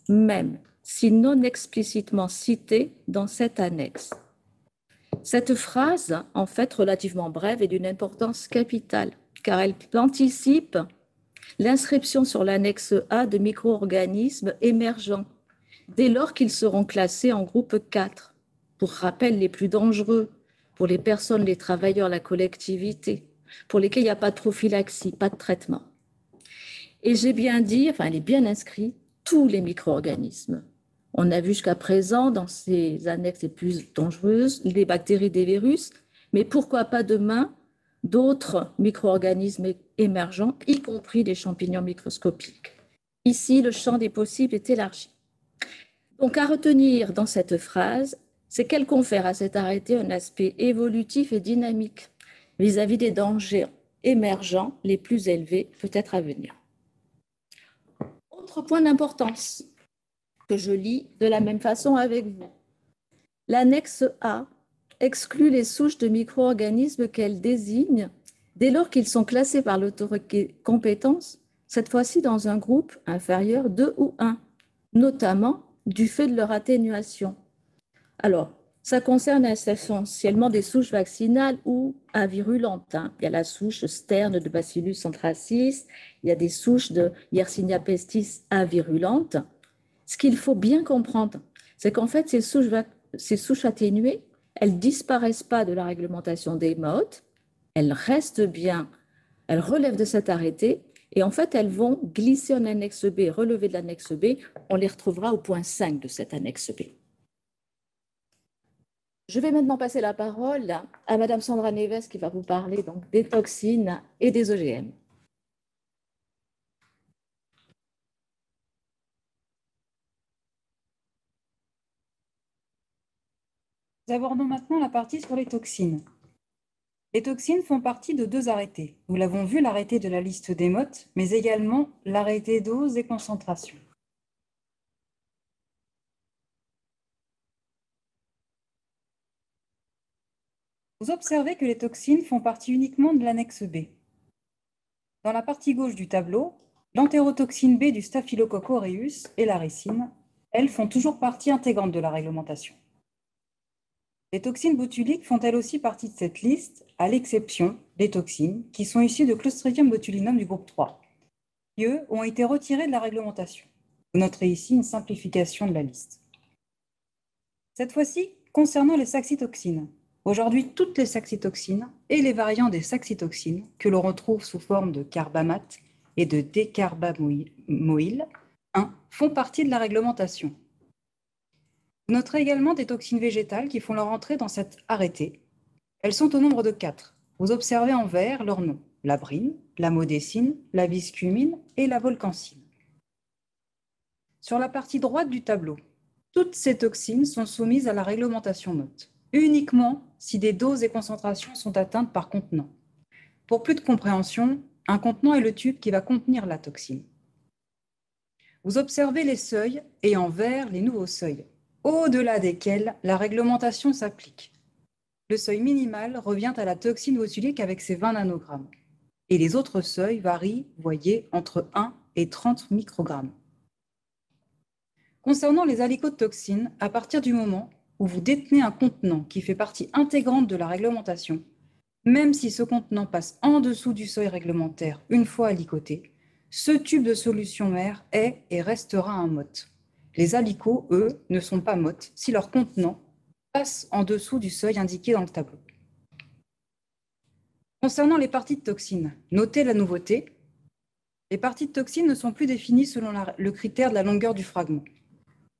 même si non explicitement cités dans cette annexe. Cette phrase, en fait relativement brève, est d'une importance capitale, car elle anticipe l'inscription sur l'annexe A de micro-organismes émergents, dès lors qu'ils seront classés en groupe 4. Pour rappel, les plus dangereux pour les personnes, les travailleurs, la collectivité, pour lesquels il n'y a pas de prophylaxie, pas de traitement. Et j'ai bien dit, enfin, elle est bien inscrite, tous les micro-organismes. On a vu jusqu'à présent, dans ces annexes les plus dangereuses, les bactéries, des virus, mais pourquoi pas demain d'autres micro-organismes émergents, y compris des champignons microscopiques. Ici, le champ des possibles est élargi. Donc, à retenir dans cette phrase, c'est qu'elle confère à cet arrêté un aspect évolutif et dynamique vis-à-vis des dangers émergents les plus élevés peut-être à venir. Autre point d'importance que je lis de la même façon avec vous. L'annexe A exclut les souches de micro-organismes qu'elle désigne dès lors qu'ils sont classés par l'autorité compétence, cette fois-ci dans un groupe inférieur 2 ou 1, notamment du fait de leur atténuation. Alors, ça concerne essentiellement des souches vaccinales ou avirulentes. Il y a la souche Stern de Bacillus anthracis, il y a des souches de Yersinia pestis avirulentes. Ce qu'il faut bien comprendre, c'est qu'en fait, ces souches atténuées, elles ne disparaissent pas de la réglementation des modes, elles restent bien, elles relèvent de cet arrêté, et en fait, elles vont glisser en annexe B, relever de l'annexe B, on les retrouvera au point 5 de cette annexe B. Je vais maintenant passer la parole à Madame Sandra Neves qui va vous parler donc, des toxines et des OGM. Nous abordons maintenant la partie sur les toxines. Les toxines font partie de deux arrêtés. Nous l'avons vu, l'arrêté de la liste des MOT, mais également l'arrêté dose et concentration. Vous observez que les toxines font partie uniquement de l'annexe B. Dans la partie gauche du tableau, l'entérotoxine B du Staphylococcus aureus et la ricine, elles font toujours partie intégrante de la réglementation. Les toxines botuliques font elles aussi partie de cette liste, à l'exception des toxines qui sont issues de Clostridium botulinum du groupe 3, qui, eux, ont été retirées de la réglementation. Vous noterez ici une simplification de la liste. Cette fois-ci, concernant les saxitoxines. Aujourd'hui, toutes les saxitoxines et les variants des saxitoxines que l'on retrouve sous forme de carbamate et de décarbamoïl 1 font partie de la réglementation. Vous noterez également des toxines végétales qui font leur entrée dans cet arrêté. Elles sont au nombre de 4. Vous observez en vert leurs noms: la brine, la modécine, la biscumine et la volcancine. Sur la partie droite du tableau, toutes ces toxines sont soumises à la réglementation MOT, uniquement si des doses et concentrations sont atteintes par contenant. Pour plus de compréhension, un contenant est le tube qui va contenir la toxine. Vous observez les seuils et en vert les nouveaux seuils, au-delà desquels la réglementation s'applique. Le seuil minimal revient à la toxine botulique avec ses 20 nanogrammes. Et les autres seuils varient, voyez, entre 1 et 30 microgrammes. Concernant les alicotoxines, à partir du moment où vous détenez un contenant qui fait partie intégrante de la réglementation, même si ce contenant passe en dessous du seuil réglementaire une fois alicoté, ce tube de solution mère est et restera un MOT. Les alicots, eux, ne sont pas MOT si leur contenant passe en dessous du seuil indiqué dans le tableau. Concernant les parties de toxines, notez la nouveauté. Les parties de toxines ne sont plus définies selon le critère de la longueur du fragment.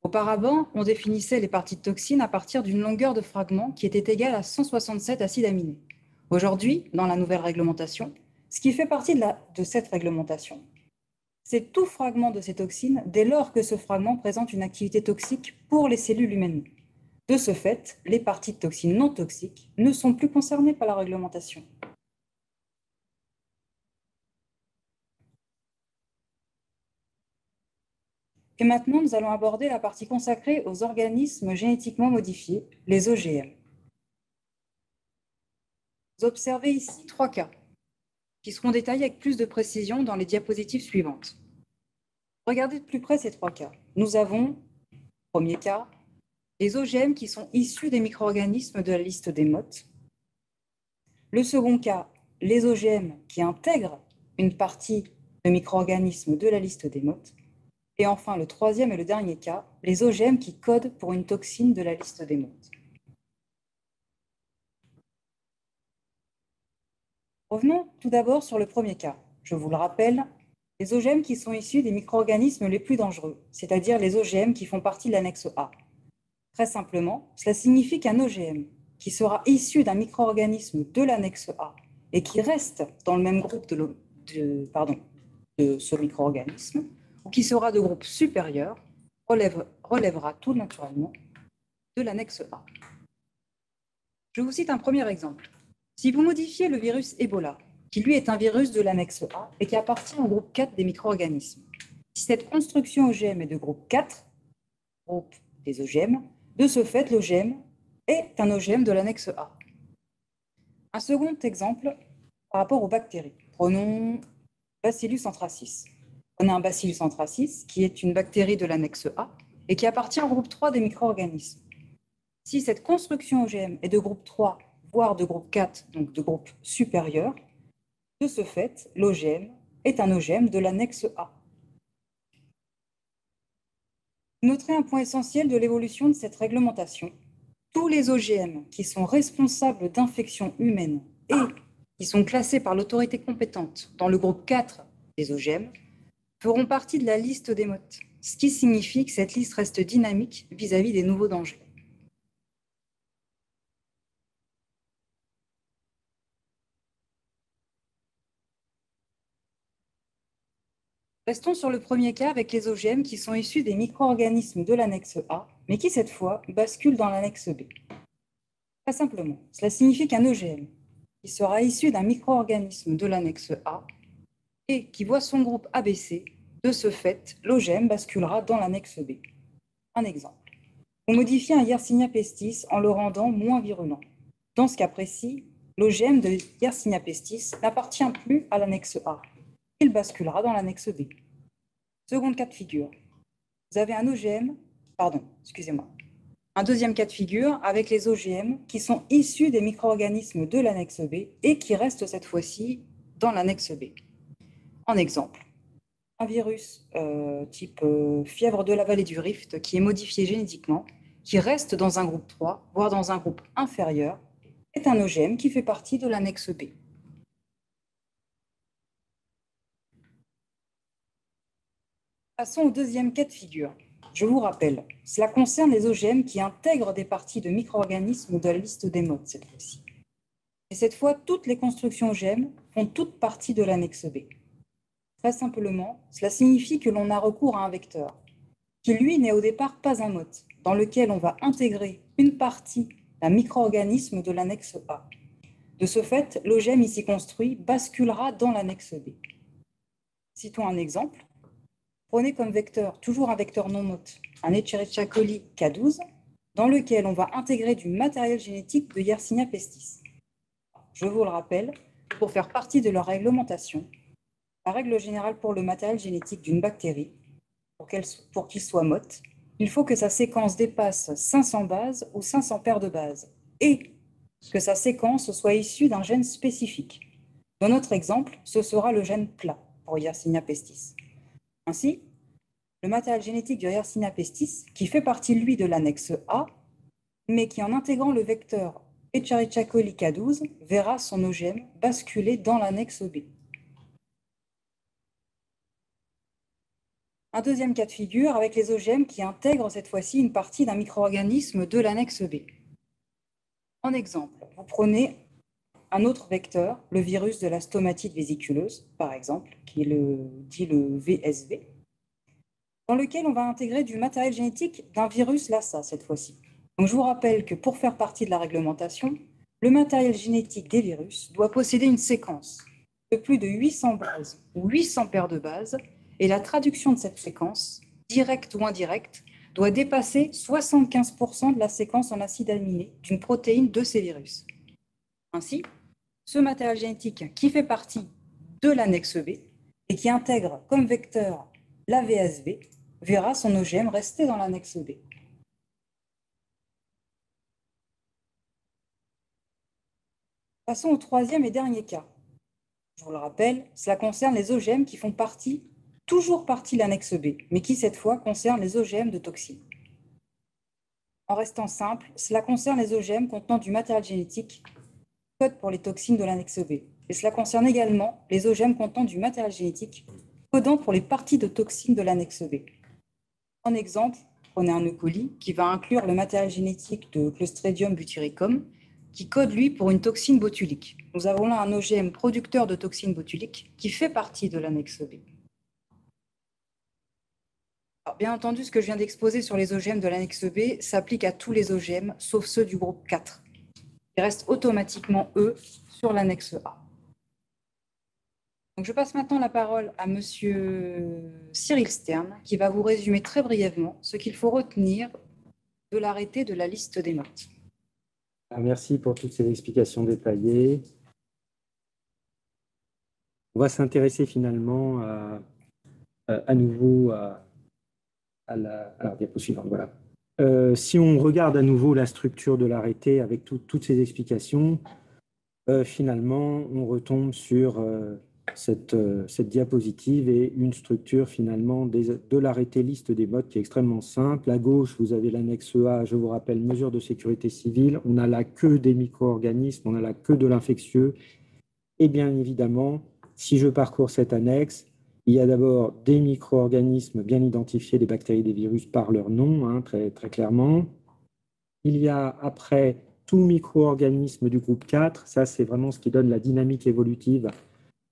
Auparavant, on définissait les parties de toxines à partir d'une longueur de fragment qui était égale à 167 acides aminés. Aujourd'hui, dans la nouvelle réglementation, ce qui fait partie de cette réglementation, c'est tout fragment de ces toxines dès lors que ce fragment présente une activité toxique pour les cellules humaines. De ce fait, les parties de toxines non toxiques ne sont plus concernées par la réglementation. Et maintenant, nous allons aborder la partie consacrée aux organismes génétiquement modifiés, les OGM. Vous observez ici 3 cas, qui seront détaillés avec plus de précision dans les diapositives suivantes. Regardez de plus près ces 3 cas. Nous avons, premier cas, les OGM qui sont issus des micro-organismes de la liste des MOT. Le second cas, les OGM qui intègrent une partie de micro-organismes de la liste des MOT. Et enfin, le troisième et le dernier cas, les OGM qui codent pour une toxine de la liste des MOT. Revenons tout d'abord sur le premier cas. Je vous le rappelle, les OGM qui sont issus des micro-organismes les plus dangereux, c'est-à-dire les OGM qui font partie de l'annexe A. Très simplement, cela signifie qu'un OGM qui sera issu d'un micro-organisme de l'annexe A et qui reste dans le même groupe de ce micro-organisme, ou qui sera de groupe supérieur, relèvera tout naturellement de l'annexe A. Je vous cite un premier exemple. Si vous modifiez le virus Ebola, qui lui est un virus de l'annexe A et qui appartient au groupe 4 des micro-organismes, si cette construction OGM est de groupe 4, groupe des OGM, de ce fait, l'OGM est un OGM de l'annexe A. Un second exemple par rapport aux bactéries. Prenons Bacillus anthracis. On a un Bacillus anthracis qui est une bactérie de l'annexe A et qui appartient au groupe 3 des micro-organismes. Si cette construction OGM est de groupe 3, voire de groupe 4, donc de groupe supérieur, de ce fait, l'OGM est un OGM de l'annexe A. Notez un point essentiel de l'évolution de cette réglementation. Tous les OGM qui sont responsables d'infections humaines et qui sont classés par l'autorité compétente dans le groupe 4 des OGM feront partie de la liste des MOT, ce qui signifie que cette liste reste dynamique vis-à-vis des nouveaux dangers. Restons sur le premier cas avec les OGM qui sont issus des micro-organismes de l'annexe A, mais qui cette fois basculent dans l'annexe B. Très simplement, cela signifie qu'un OGM qui sera issu d'un micro-organisme de l'annexe A et qui voit son groupe ABC, de ce fait, l'OGM basculera dans l'annexe B. Un exemple. On modifie un Yersinia pestis en le rendant moins virulent. Dans ce cas précis, l'OGM de Yersinia pestis n'appartient plus à l'annexe A. Il basculera dans l'annexe B. Second cas de figure. Vous avez un deuxième cas de figure avec les OGM qui sont issus des micro-organismes de l'annexe B et qui restent cette fois-ci dans l'annexe B. En exemple, un virus type fièvre de la vallée du Rift qui est modifié génétiquement, qui reste dans un groupe 3, voire dans un groupe inférieur, est un OGM qui fait partie de l'annexe B. Passons au deuxième cas de figure. Je vous rappelle, cela concerne les OGM qui intègrent des parties de micro-organismes de la liste des modes cette fois-ci. Et cette fois, toutes les constructions OGM font toute partie de l'annexe B. Très simplement, cela signifie que l'on a recours à un vecteur, qui lui n'est au départ pas un mode, dans lequel on va intégrer une partie d'un micro-organisme de l'annexe A. De ce fait, l'OGM ici construit basculera dans l'annexe B. Citons un exemple. Prenez comme vecteur, toujours un vecteur non mode, un Escherichia coli K12, dans lequel on va intégrer du matériel génétique de Yersinia pestis. Je vous le rappelle, pour faire partie de leur réglementation, la règle générale pour le matériel génétique d'une bactérie, pour qu'il soit mode, il faut que sa séquence dépasse 500 bases ou 500 paires de bases et que sa séquence soit issue d'un gène spécifique. Dans notre exemple, ce sera le gène plat pour Yersinia pestis. Ainsi, le matériel génétique de Yersinia pestis, qui fait partie, lui, de l'annexe A, mais qui, en intégrant le vecteur Escherichia coli K12, verra son OGM basculer dans l'annexe B. Un deuxième cas de figure avec les OGM qui intègrent cette fois-ci une partie d'un micro-organisme de l'annexe B. En exemple, vous prenez un autre vecteur, le virus de la stomatite vésiculeuse, par exemple, qui est dit le VSV, dans lequel on va intégrer du matériel génétique d'un virus Lassa cette fois-ci. Donc, je vous rappelle que pour faire partie de la réglementation, le matériel génétique des virus doit posséder une séquence de plus de 800 bases ou 800 paires de bases, et la traduction de cette séquence, directe ou indirecte, doit dépasser 75% de la séquence en acides aminés d'une protéine de ces virus. Ainsi, ce matériel génétique qui fait partie de l'annexe B et qui intègre comme vecteur la VSV verra son OGM rester dans l'annexe B. Passons au troisième et dernier cas. Je vous le rappelle, cela concerne les OGM qui font toujours partie de l'annexe B, mais qui cette fois concernent les OGM de toxines. En restant simple, cela concerne les OGM contenant du matériel génétique code pour les toxines de l'annexe B. Et cela concerne également les OGM contenant du matériel génétique codant pour les parties de toxines de l'annexe B. En exemple, prenez un E. coli qui va inclure le matériel génétique de Clostridium butyricum qui code, lui, pour une toxine botulique. Nous avons là un OGM producteur de toxine botulique qui fait partie de l'annexe B. Alors, bien entendu, ce que je viens d'exposer sur les OGM de l'annexe B s'applique à tous les OGM, sauf ceux du groupe 4. Ils restent automatiquement, eux, sur l'annexe A. Donc, je passe maintenant la parole à Monsieur Cyril Stern, qui va vous résumer très brièvement ce qu'il faut retenir de l'arrêté de la liste des notes. Merci pour toutes ces explications détaillées. On va s'intéresser finalement à nouveau à la diapo suivante. Voilà. Si on regarde à nouveau la structure de l'arrêté avec toutes ces explications, finalement, on retombe sur cette diapositive et une structure finalement de l'arrêté liste des modes qui est extrêmement simple. À gauche, vous avez l'annexe A, je vous rappelle, mesures de sécurité civile. On a là que des micro-organismes, on a là que de l'infectieux. Et bien évidemment, si je parcours cette annexe, il y a d'abord des micro-organismes bien identifiés, des bactéries, des virus par leur nom, hein, très, très clairement. Il y a après tout micro-organisme du groupe 4, ça c'est vraiment ce qui donne la dynamique évolutive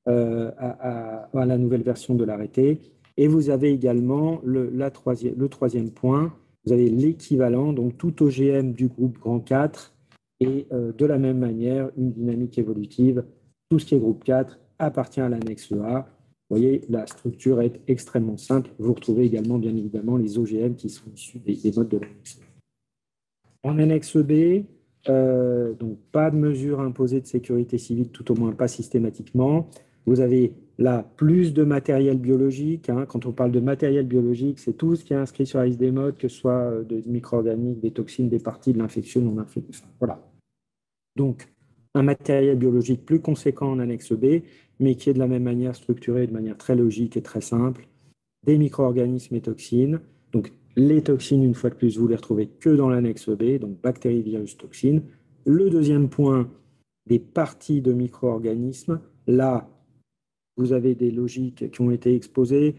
à la nouvelle version de l'arrêté. Et vous avez également le troisième point, vous avez l'équivalent, donc tout OGM du groupe grand 4, et de la même manière, une dynamique évolutive, tout ce qui est groupe 4 appartient à l'annexe A. Vous voyez, la structure est extrêmement simple. Vous retrouvez également, bien évidemment, les OGM qui sont issus des modes de l'annexe A. En annexe B, Donc, pas de mesures imposées de sécurité civile, tout au moins pas systématiquement. Vous avez là plus de matériel biologique. Quand on parle de matériel biologique, c'est tout ce qui est inscrit sur la liste des modes, que ce soit des micro-organiques, des toxines, des parties, de l'infection, non infectée. Voilà. Donc, un matériel biologique plus conséquent en annexe B, mais qui est de la même manière structuré de manière très logique et très simple. Des micro-organismes et toxines. Donc, les toxines, une fois de plus, vous les retrouvez que dans l'annexe B, donc bactéries, virus, toxines. Le deuxième point, des parties de micro-organismes. Là, vous avez des logiques qui ont été exposées,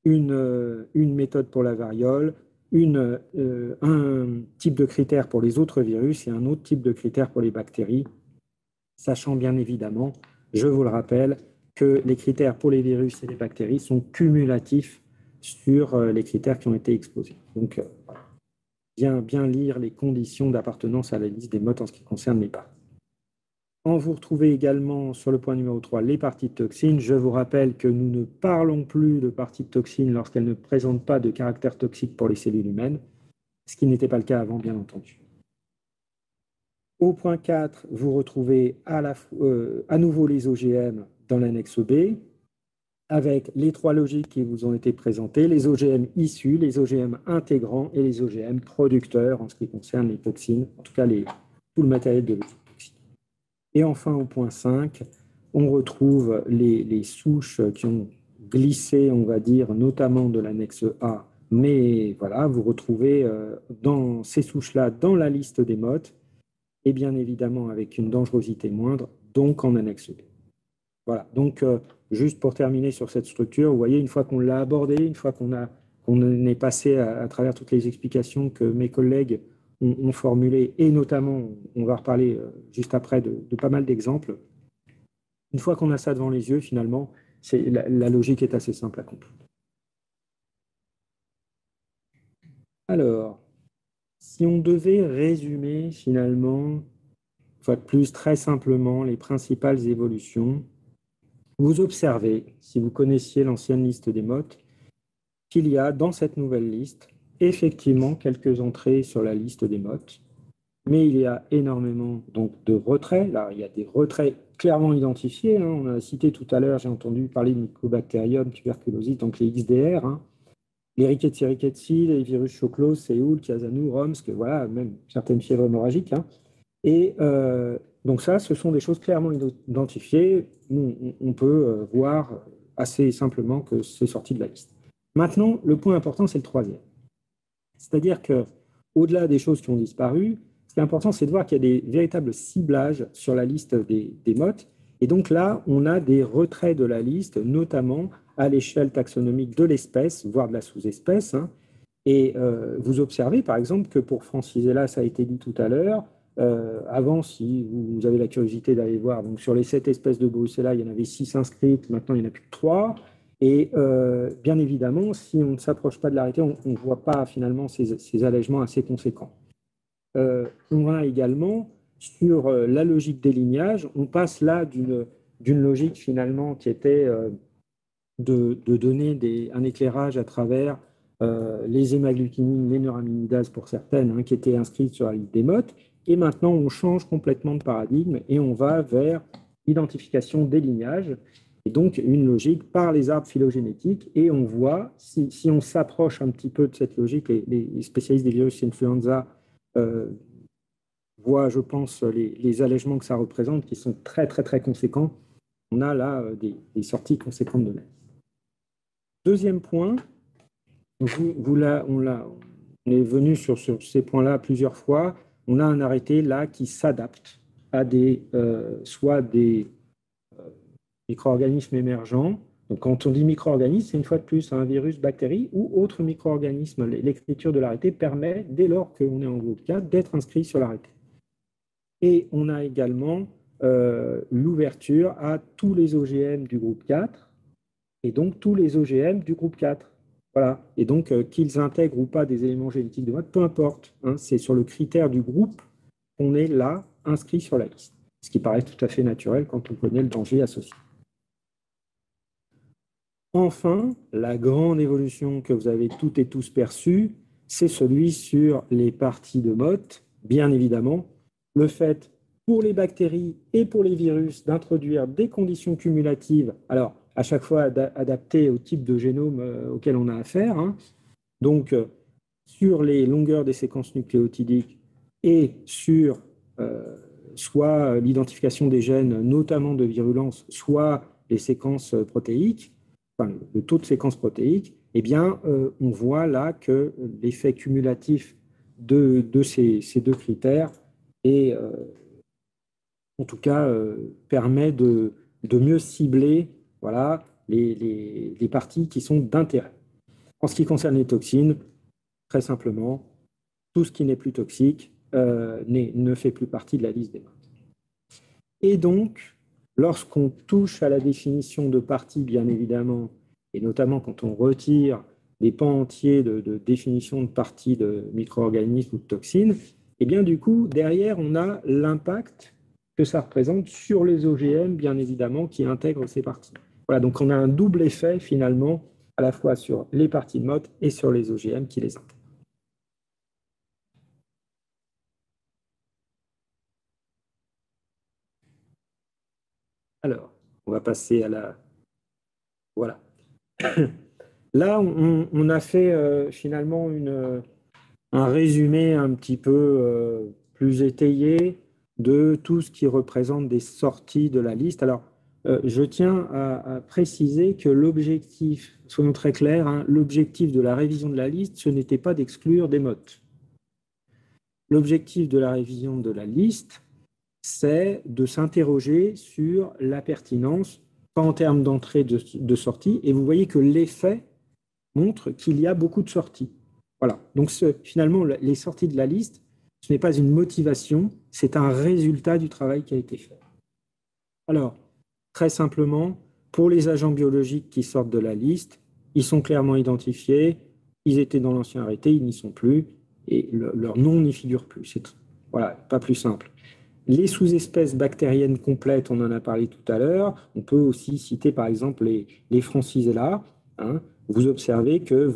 une méthode pour la variole, un type de critère pour les autres virus et un autre type de critère pour les bactéries, sachant bien évidemment, je vous le rappelle, que les critères pour les virus et les bactéries sont cumulatifs sur les critères qui ont été exposés. Donc, bien lire les conditions d'appartenance à la liste des modes en ce qui concerne les parties. Vous retrouvez également sur le point numéro 3 les parties de toxines. Je vous rappelle que nous ne parlons plus de parties de toxines lorsqu'elles ne présentent pas de caractère toxique pour les cellules humaines, ce qui n'était pas le cas avant, bien entendu. Au point 4, vous retrouvez à nouveau les OGM dans l'annexe B, avec les 3 logiques qui vous ont été présentées, les OGM issus, les OGM intégrants et les OGM producteurs en ce qui concerne les toxines, en tout cas tout le matériel biologique toxique. Et enfin, au point 5, on retrouve les souches qui ont glissé, on va dire, notamment de l'annexe A, mais voilà, vous retrouvez dans ces souches-là dans la liste des modes, et bien évidemment avec une dangerosité moindre, donc en annexe B. Voilà, donc juste pour terminer sur cette structure, vous voyez, une fois qu'on l'a abordée, une fois qu'on est passé à travers toutes les explications que mes collègues ont formulées, et notamment, on va reparler juste après de pas mal d'exemples, une fois qu'on a ça devant les yeux, finalement, la logique est assez simple à comprendre. Alors, si on devait résumer finalement, une fois de plus, très simplement, les principales évolutions, vous observez, si vous connaissiez l'ancienne liste des modes, qu'il y a dans cette nouvelle liste, effectivement, quelques entrées sur la liste des modes, mais il y a énormément donc, de retraits. Là, il y a des retraits clairement identifiés. On a cité tout à l'heure, j'ai entendu parler de Mycobacterium tuberculosis, donc les XDR, les Rickettsi, les virus Choclos, Séoul, Chiasanu, Romsk, voilà, même certaines fièvres hémorragiques. Et donc ça, ce sont des choses clairement identifiées. On peut voir assez simplement que c'est sorti de la liste. Maintenant, le point important, c'est le troisième. C'est-à-dire qu'au-delà des choses qui ont disparu, ce qui est important, c'est de voir qu'il y a des véritables ciblages sur la liste des modes. Et donc là, on a des retraits de la liste, notamment à l'échelle taxonomique de l'espèce, voire de la sous-espèce. Et vous observez, par exemple, que pour Francisella, ça a été dit tout à l'heure, avant, si vous avez la curiosité d'aller voir, donc sur les 7 espèces de Brucella, il y en avait 6 inscrites, maintenant il n'y en a plus que 3. Et bien évidemment, si on ne s'approche pas de l'arrêté, on ne voit pas finalement ces allègements assez conséquents. On a également, sur la logique des lignages, on passe là d'une logique finalement qui était de donner un éclairage à travers les hémagglutinines, les neuraminidase pour certaines, qui étaient inscrites sur la liste des modes. Et maintenant, on change complètement de paradigme et on va vers l'identification des lignages, et donc une logique par les arbres phylogénétiques. Et on voit, si on s'approche un petit peu de cette logique, les spécialistes des virus influenza voient, je pense, les allègements que ça représente, qui sont très, très, très conséquents. On a là des sorties conséquentes de l'air. Deuxième point, on est venu sur ces points-là plusieurs fois. On a un arrêté là qui s'adapte à soit des micro-organismes émergents. Donc, quand on dit micro-organisme, c'est une fois de plus un virus, bactérie ou autre micro-organisme. L'écriture de l'arrêté permet, dès lors qu'on est en groupe 4, d'être inscrit sur l'arrêté. Et on a également l'ouverture à tous les OGM du groupe 4 et donc tous les OGM du groupe 4. Voilà. Et donc, qu'ils intègrent ou pas des éléments génétiques de mode, peu importe. C'est sur le critère du groupe qu'on est là, inscrit sur la liste. Ce qui paraît tout à fait naturel quand on connaît le danger associé. Enfin, la grande évolution que vous avez toutes et tous perçue, c'est celui sur les parties de mode. Bien évidemment, le fait pour les bactéries et pour les virus d'introduire des conditions cumulatives, alors à chaque fois adaptées au type de génome auquel on a affaire, hein. Donc sur les longueurs des séquences nucléotidiques et sur soit l'identification des gènes, notamment de virulence, soit les séquences protéiques, enfin, le taux de séquence protéique, eh bien, on voit là que l'effet cumulatif de ces deux critères est, en tout cas, permet de mieux cibler, voilà, les parties qui sont d'intérêt. En ce qui concerne les toxines, très simplement, tout ce qui n'est plus toxique ne fait plus partie de la liste des modes. Et donc, lorsqu'on touche à la définition de parties, bien évidemment, et notamment quand on retire des pans entiers de définition de parties de micro-organismes ou de toxines, et bien du coup, derrière, on a l'impact que ça représente sur les OGM, bien évidemment, qui intègrent ces parties. Voilà, donc on a un double effet, finalement, à la fois sur les parties de mode et sur les OGM qui les intègrent. Alors, on va passer à la... Voilà. Là, on a fait finalement un résumé un petit peu plus étayé de tout ce qui représente des sorties de la liste. Alors, je tiens à préciser que l'objectif, soyons très clairs, hein, l'objectif de la révision de la liste, ce n'était pas d'exclure des modes. L'objectif de la révision de la liste, c'est de s'interroger sur la pertinence, pas en termes d'entrée, de sortie, et vous voyez que l'effet montre qu'il y a beaucoup de sorties. Voilà. Donc finalement, les sorties de la liste, ce n'est pas une motivation, c'est un résultat du travail qui a été fait. Alors, très simplement, pour les agents biologiques qui sortent de la liste, ils sont clairement identifiés, ils étaient dans l'ancien arrêté, ils n'y sont plus, et leur nom n'y figure plus. C'est voilà, pas plus simple. Les sous-espèces bactériennes complètes, on en a parlé tout à l'heure. On peut aussi citer par exemple les Francisella. Hein. Vous observez que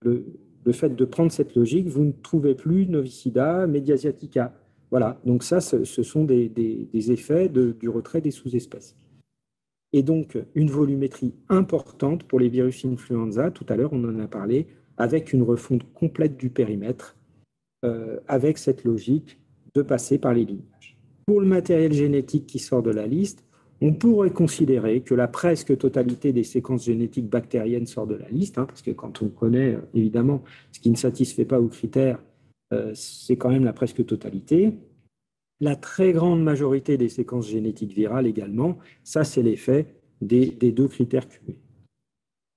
le fait de prendre cette logique, vous ne trouvez plus Novicida, Mediasiatica. Voilà, donc ça, ce sont des effets du retrait des sous-espèces. Et donc, une volumétrie importante pour les virus influenza, tout à l'heure on en a parlé, avec une refonte complète du périmètre, avec cette logique de passer par les lignages. Pour le matériel génétique qui sort de la liste, on pourrait considérer que la presque totalité des séquences génétiques bactériennes sort de la liste, hein, parce que quand on connaît évidemment ce qui ne satisfait pas aux critères, c'est quand même la presque totalité. La très grande majorité des séquences génétiques virales également, ça c'est l'effet des deux critères cumulés.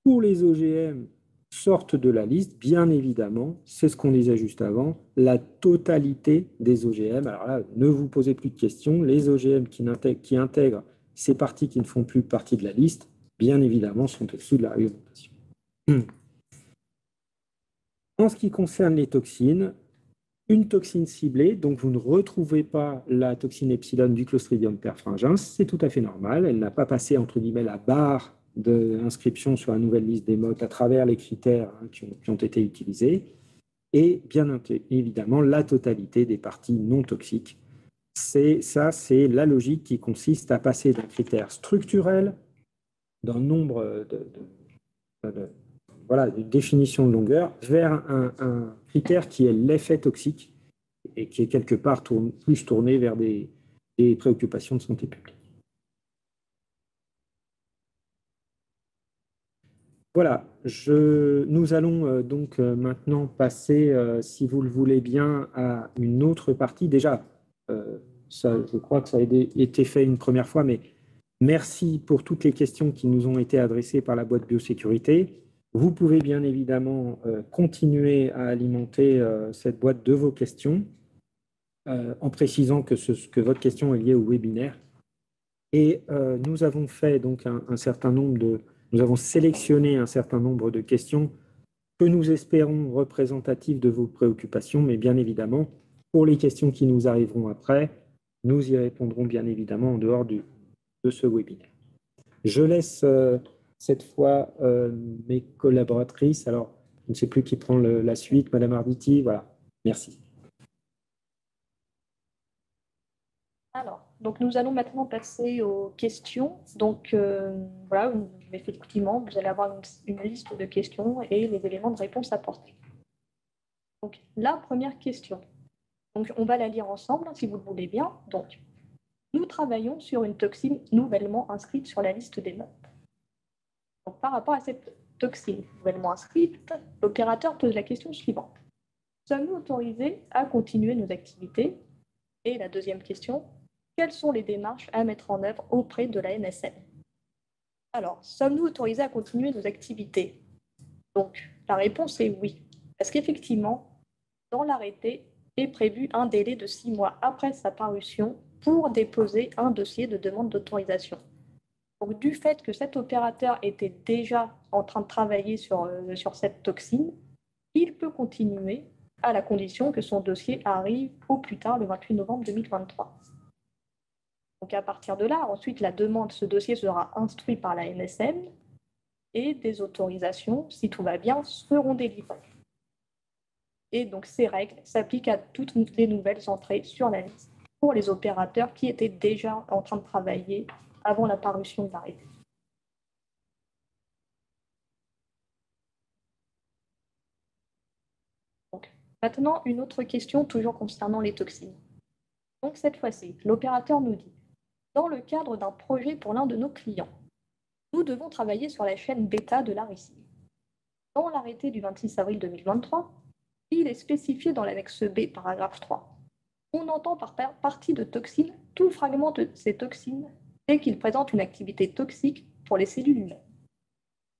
Pour les OGM sortent de la liste, bien évidemment, c'est ce qu'on disait juste avant, la totalité des OGM. Alors là, ne vous posez plus de questions, les OGM qui intègrent ces parties qui ne font plus partie de la liste, bien évidemment, sont au-dessus de la réglementation. En ce qui concerne les toxines, une toxine ciblée, donc vous ne retrouvez pas la toxine epsilon du Clostridium perfringens, c'est tout à fait normal, elle n'a pas passé entre guillemets la barre d'inscription sur la nouvelle liste des modes à travers les critères qui ont été utilisés, et bien évidemment la totalité des parties non toxiques. C'est la logique qui consiste à passer d'un critère structurel, d'un nombre voilà, de définition de longueur, vers un critère qui est l'effet toxique et qui est quelque part plus tourné vers des préoccupations de santé publique. Voilà, nous allons donc maintenant passer, si vous le voulez bien, à une autre partie. Déjà, ça, je crois que ça a été fait une première fois, mais merci pour toutes les questions qui nous ont été adressées par la boîte biosécurité. Vous pouvez bien évidemment continuer à alimenter cette boîte de vos questions en précisant que votre question est liée au webinaire. Et nous avons fait donc nous avons sélectionné un certain nombre de questions que nous espérons représentatives de vos préoccupations, mais bien évidemment, pour les questions qui nous arriveront après, nous y répondrons bien évidemment en dehors de ce webinaire. Je laisse cette fois mes collaboratrices. Alors, je ne sais plus qui prend la suite, Madame Arditi, voilà. Merci. Alors, donc nous allons maintenant passer aux questions. Donc voilà, effectivement, vous allez avoir une liste de questions et les éléments de réponse apportés. Donc la première question. Donc on va la lire ensemble, si vous le voulez bien. Donc, nous travaillons sur une toxine nouvellement inscrite sur la liste des notes. Donc, par rapport à cette toxine nouvellement inscrite, l'opérateur pose la question suivante. Sommes-nous autorisés à continuer nos activités? Et la deuxième question, quelles sont les démarches à mettre en œuvre auprès de la NSM? Alors, sommes-nous autorisés à continuer nos activités? Donc, la réponse est oui, parce qu'effectivement, dans l'arrêté est prévu un délai de 6 mois après sa parution pour déposer un dossier de demande d'autorisation. Donc, du fait que cet opérateur était déjà en train de travailler sur cette toxine, il peut continuer à la condition que son dossier arrive au plus tard le 28 novembre 2023. Donc, à partir de là, ensuite, la demande, ce dossier sera instruit par la NSM et des autorisations, si tout va bien, seront délivrées. Et donc, ces règles s'appliquent à toutes les nouvelles entrées sur la liste pour les opérateurs qui étaient déjà en train de travailler avant la parution de l'arrêté. Donc, maintenant, une autre question toujours concernant les toxines. Donc, cette fois-ci, l'opérateur nous dit, dans le cadre d'un projet pour l'un de nos clients, nous devons travailler sur la chaîne bêta de la ricine. Dans l'arrêté du 26 avril 2023, il est spécifié dans l'annexe B, paragraphe 3. On entend par partie de toxines tout fragment de ces toxines dès qu'il présente une activité toxique pour les cellules humaines.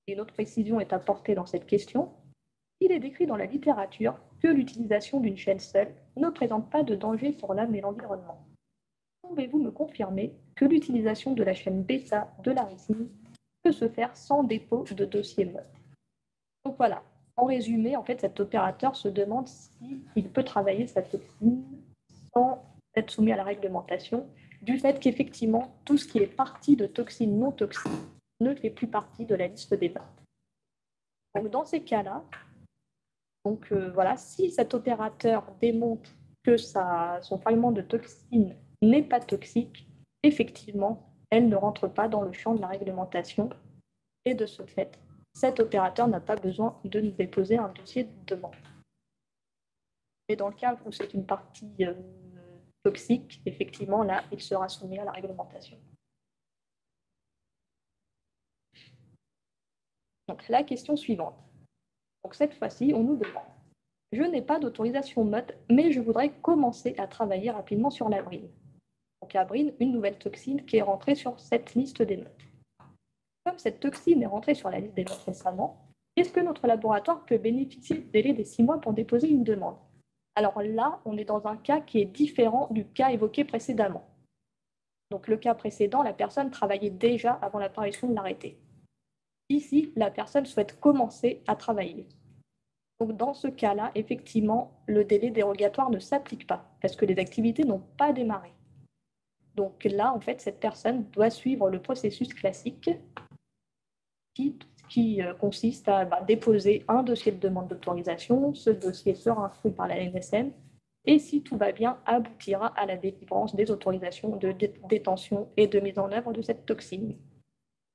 Et une autre précision est apportée dans cette question. Il est décrit dans la littérature que l'utilisation d'une chaîne seule ne présente pas de danger pour l'homme et l'environnement. Pouvez-vous me confirmer que l'utilisation de la chaîne bêta de la ricine peut se faire sans dépôt de dossier MOT? Donc voilà, en résumé, en fait, cet opérateur se demande s'il peut travailler sa toxine sans être soumis à la réglementation, du fait qu'effectivement, tout ce qui est partie de toxines non toxiques ne fait plus partie de la liste des MOT. Donc dans ces cas-là, voilà, si cet opérateur démontre que son fragment de toxine n'est pas toxique, effectivement, elle ne rentre pas dans le champ de la réglementation et de ce fait, cet opérateur n'a pas besoin de nous déposer un dossier de demande. Et dans le cas où c'est une partie toxique, effectivement, là, il sera soumis à la réglementation. Donc, la question suivante. Donc, cette fois-ci, on nous demande, je n'ai pas d'autorisation MOT, mais je voudrais commencer à travailler rapidement sur l'abrine. Donc, l'abrine, une nouvelle toxine qui est rentrée sur cette liste des MOT. Comme cette toxine est rentrée sur la liste des MOT récemment, est-ce que notre laboratoire peut bénéficier du délai des 6 mois pour déposer une demande? Alors là, on est dans un cas qui est différent du cas évoqué précédemment. Donc le cas précédent, la personne travaillait déjà avant l'apparition de l'arrêté. Ici, la personne souhaite commencer à travailler. Donc dans ce cas-là, effectivement, le délai dérogatoire ne s'applique pas parce que les activités n'ont pas démarré. Donc là, en fait, cette personne doit suivre le processus classique qui consiste à déposer un dossier de demande d'autorisation. Ce dossier sera instruit par la NSM et si tout va bien, aboutira à la délivrance des autorisations de détention et de mise en œuvre de cette toxine.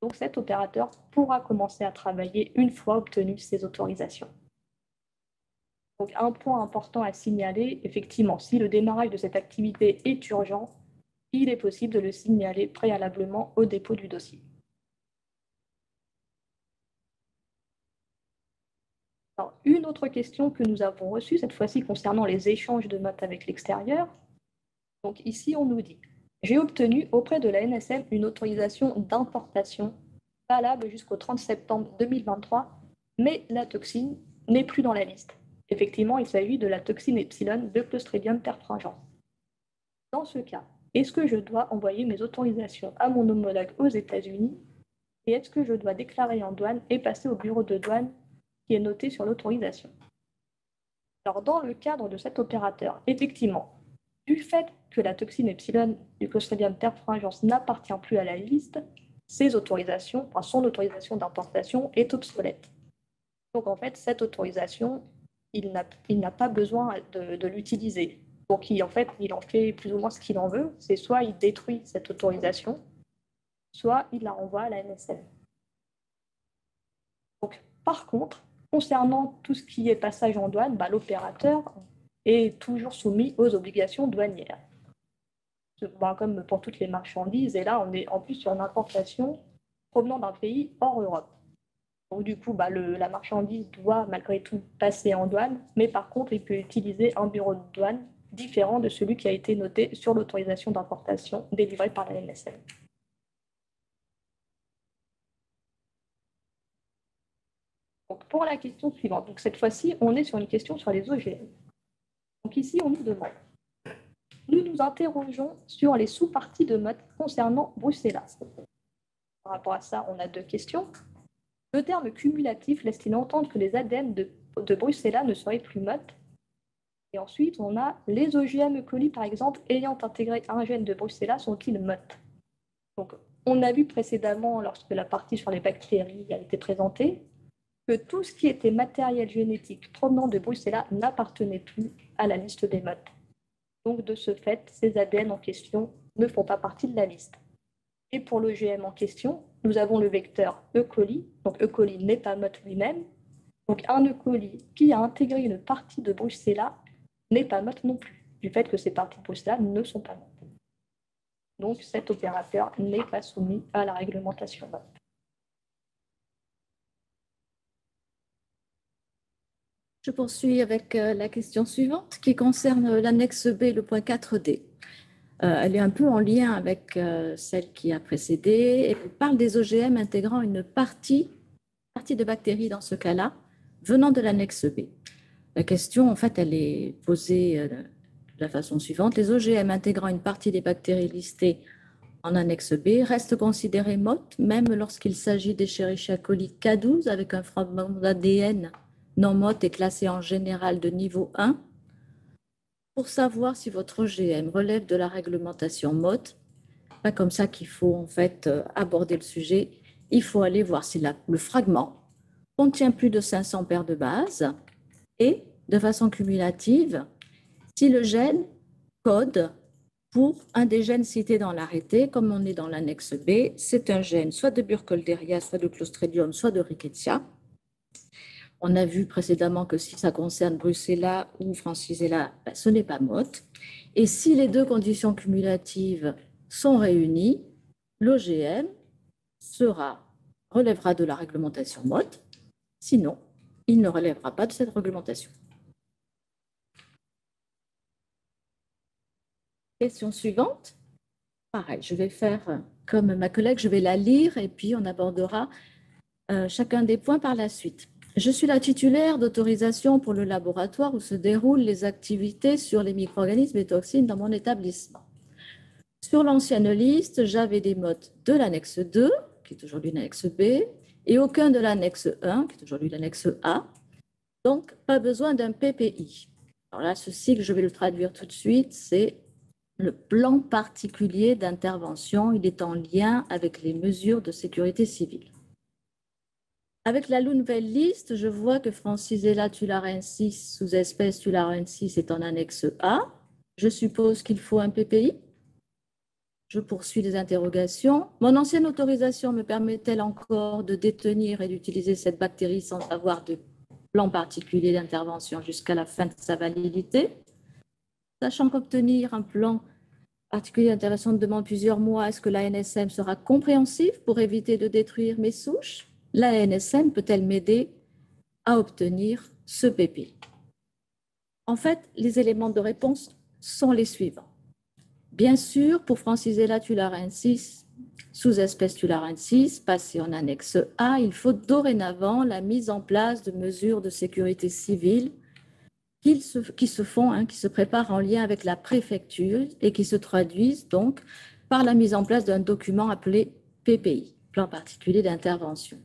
Donc cet opérateur pourra commencer à travailler une fois obtenu ces autorisations. Donc un point important à signaler, effectivement, si le démarrage de cette activité est urgent, il est possible de le signaler préalablement au dépôt du dossier. Alors, une autre question que nous avons reçue, cette fois-ci concernant les échanges de notes avec l'extérieur. Donc ici, on nous dit « J'ai obtenu auprès de la NSM une autorisation d'importation valable jusqu'au 30 septembre 2023, mais la toxine n'est plus dans la liste. Effectivement, il s'agit de la toxine epsilon de Clostridium perfringens. Dans ce cas, est-ce que je dois envoyer mes autorisations à mon homologue aux États-Unis et est-ce que je dois déclarer en douane et passer au bureau de douane qui est noté sur l'autorisation? Alors, dans le cadre de cet opérateur, effectivement, du fait que la toxine epsilon du Clostridium perfringens n'appartient plus à la liste, ses autorisations, son autorisation d'importation est obsolète. Donc, en fait, cette autorisation, il n'a pas besoin de l'utiliser. Donc, en fait, il en fait plus ou moins ce qu'il en veut. C'est soit il détruit cette autorisation, soit il la renvoie à la NSM. Donc, par contre, concernant tout ce qui est passage en douane, l'opérateur est toujours soumis aux obligations douanières. Comme pour toutes les marchandises, et là, on est en plus sur une importation provenant d'un pays hors Europe. Donc, du coup, la marchandise doit malgré tout passer en douane, mais par contre, il peut utiliser un bureau de douane différent de celui qui a été noté sur l'autorisation d'importation délivrée par la NSM. Donc, pour la question suivante, donc cette fois-ci, on est sur une question sur les OGM. Donc ici, on nous demande. Nous nous interrogeons sur les sous-parties de mode concernant Bruxelles. Par rapport à ça, on a deux questions. Le terme cumulatif laisse-t-il entendre que les ADN de Bruxelles ne seraient plus mode? Et ensuite, on a les OGM E. coli, par exemple, ayant intégré un gène de Bruxelles, sont-ils mode? Donc, on a vu précédemment, lorsque la partie sur les bactéries a été présentée, que tout ce qui était matériel génétique provenant de Bruxelles n'appartenait plus à la liste des modes. Donc, de ce fait, ces ADN en question ne font pas partie de la liste. Et pour l'OGM en question, nous avons le vecteur E. coli. Donc, E. coli n'est pas mode lui-même. Donc, un E. coli qui a intégré une partie de Bruxelles n'est pas mode non plus, du fait que ces parties de Bruxelles ne sont pas mode. Donc, cet opérateur n'est pas soumis à la réglementation mode. Je poursuis avec la question suivante qui concerne l'annexe B, le point 4D. Elle est un peu en lien avec celle qui a précédé. Elle parle des OGM intégrant une partie de bactéries dans ce cas-là, venant de l'annexe B. La question, en fait, elle est posée de la façon suivante. Les OGM intégrant une partie des bactéries listées en annexe B restent considérés MOT, même lorsqu'il s'agit d'Escherichia coli K12 avec un fragment d'ADN non MOT est classé en général de niveau 1. Pour savoir si votre OGM relève de la réglementation MOT, pas comme ça qu'il faut en fait aborder le sujet, il faut aller voir si le fragment contient plus de 500 paires de bases et, de façon cumulative, si le gène code pour un des gènes cités dans l'arrêté, comme on est dans l'annexe B, c'est un gène soit de Burkholderia, soit de Clostridium, soit de Rickettsia. On a vu précédemment que si ça concerne Brucella ou Francisella, ce n'est pas MOT. Et si les deux conditions cumulatives sont réunies, l'OGM relèvera de la réglementation MOT. Sinon, il ne relèvera pas de cette réglementation. Question suivante. Pareil, je vais faire comme ma collègue, je vais la lire et puis on abordera chacun des points par la suite. Je suis la titulaire d'autorisation pour le laboratoire où se déroulent les activités sur les micro-organismes et toxines dans mon établissement. Sur l'ancienne liste, j'avais des modes de l'annexe 2, qui est aujourd'hui l'annexe B, et aucun de l'annexe 1, qui est aujourd'hui l'annexe A. Donc, pas besoin d'un PPI. Alors là, ce cycle, je vais le traduire tout de suite, c'est le plan particulier d'intervention. Il est en lien avec les mesures de sécurité civile. Avec la nouvelle liste, je vois que Francisella tularensis, sous-espèce tularensis, est en annexe A. Je suppose qu'il faut un PPI. Je poursuis les interrogations. Mon ancienne autorisation me permet-elle encore de détenir et d'utiliser cette bactérie sans avoir de plan particulier d'intervention jusqu'à la fin de sa validité? Sachant qu'obtenir un plan particulier d'intervention demande plusieurs mois, est-ce que la NSM sera compréhensive pour éviter de détruire mes souches? La NSM peut-elle m'aider à obtenir ce PPI? En fait, les éléments de réponse sont les suivants. Bien sûr, pour Francisella tularensis, sous-espèce tularensis, passée en annexe A, il faut dorénavant la mise en place de mesures de sécurité civile qui se préparent en lien avec la préfecture et qui se traduisent donc par la mise en place d'un document appelé PPI, plan particulier d'intervention.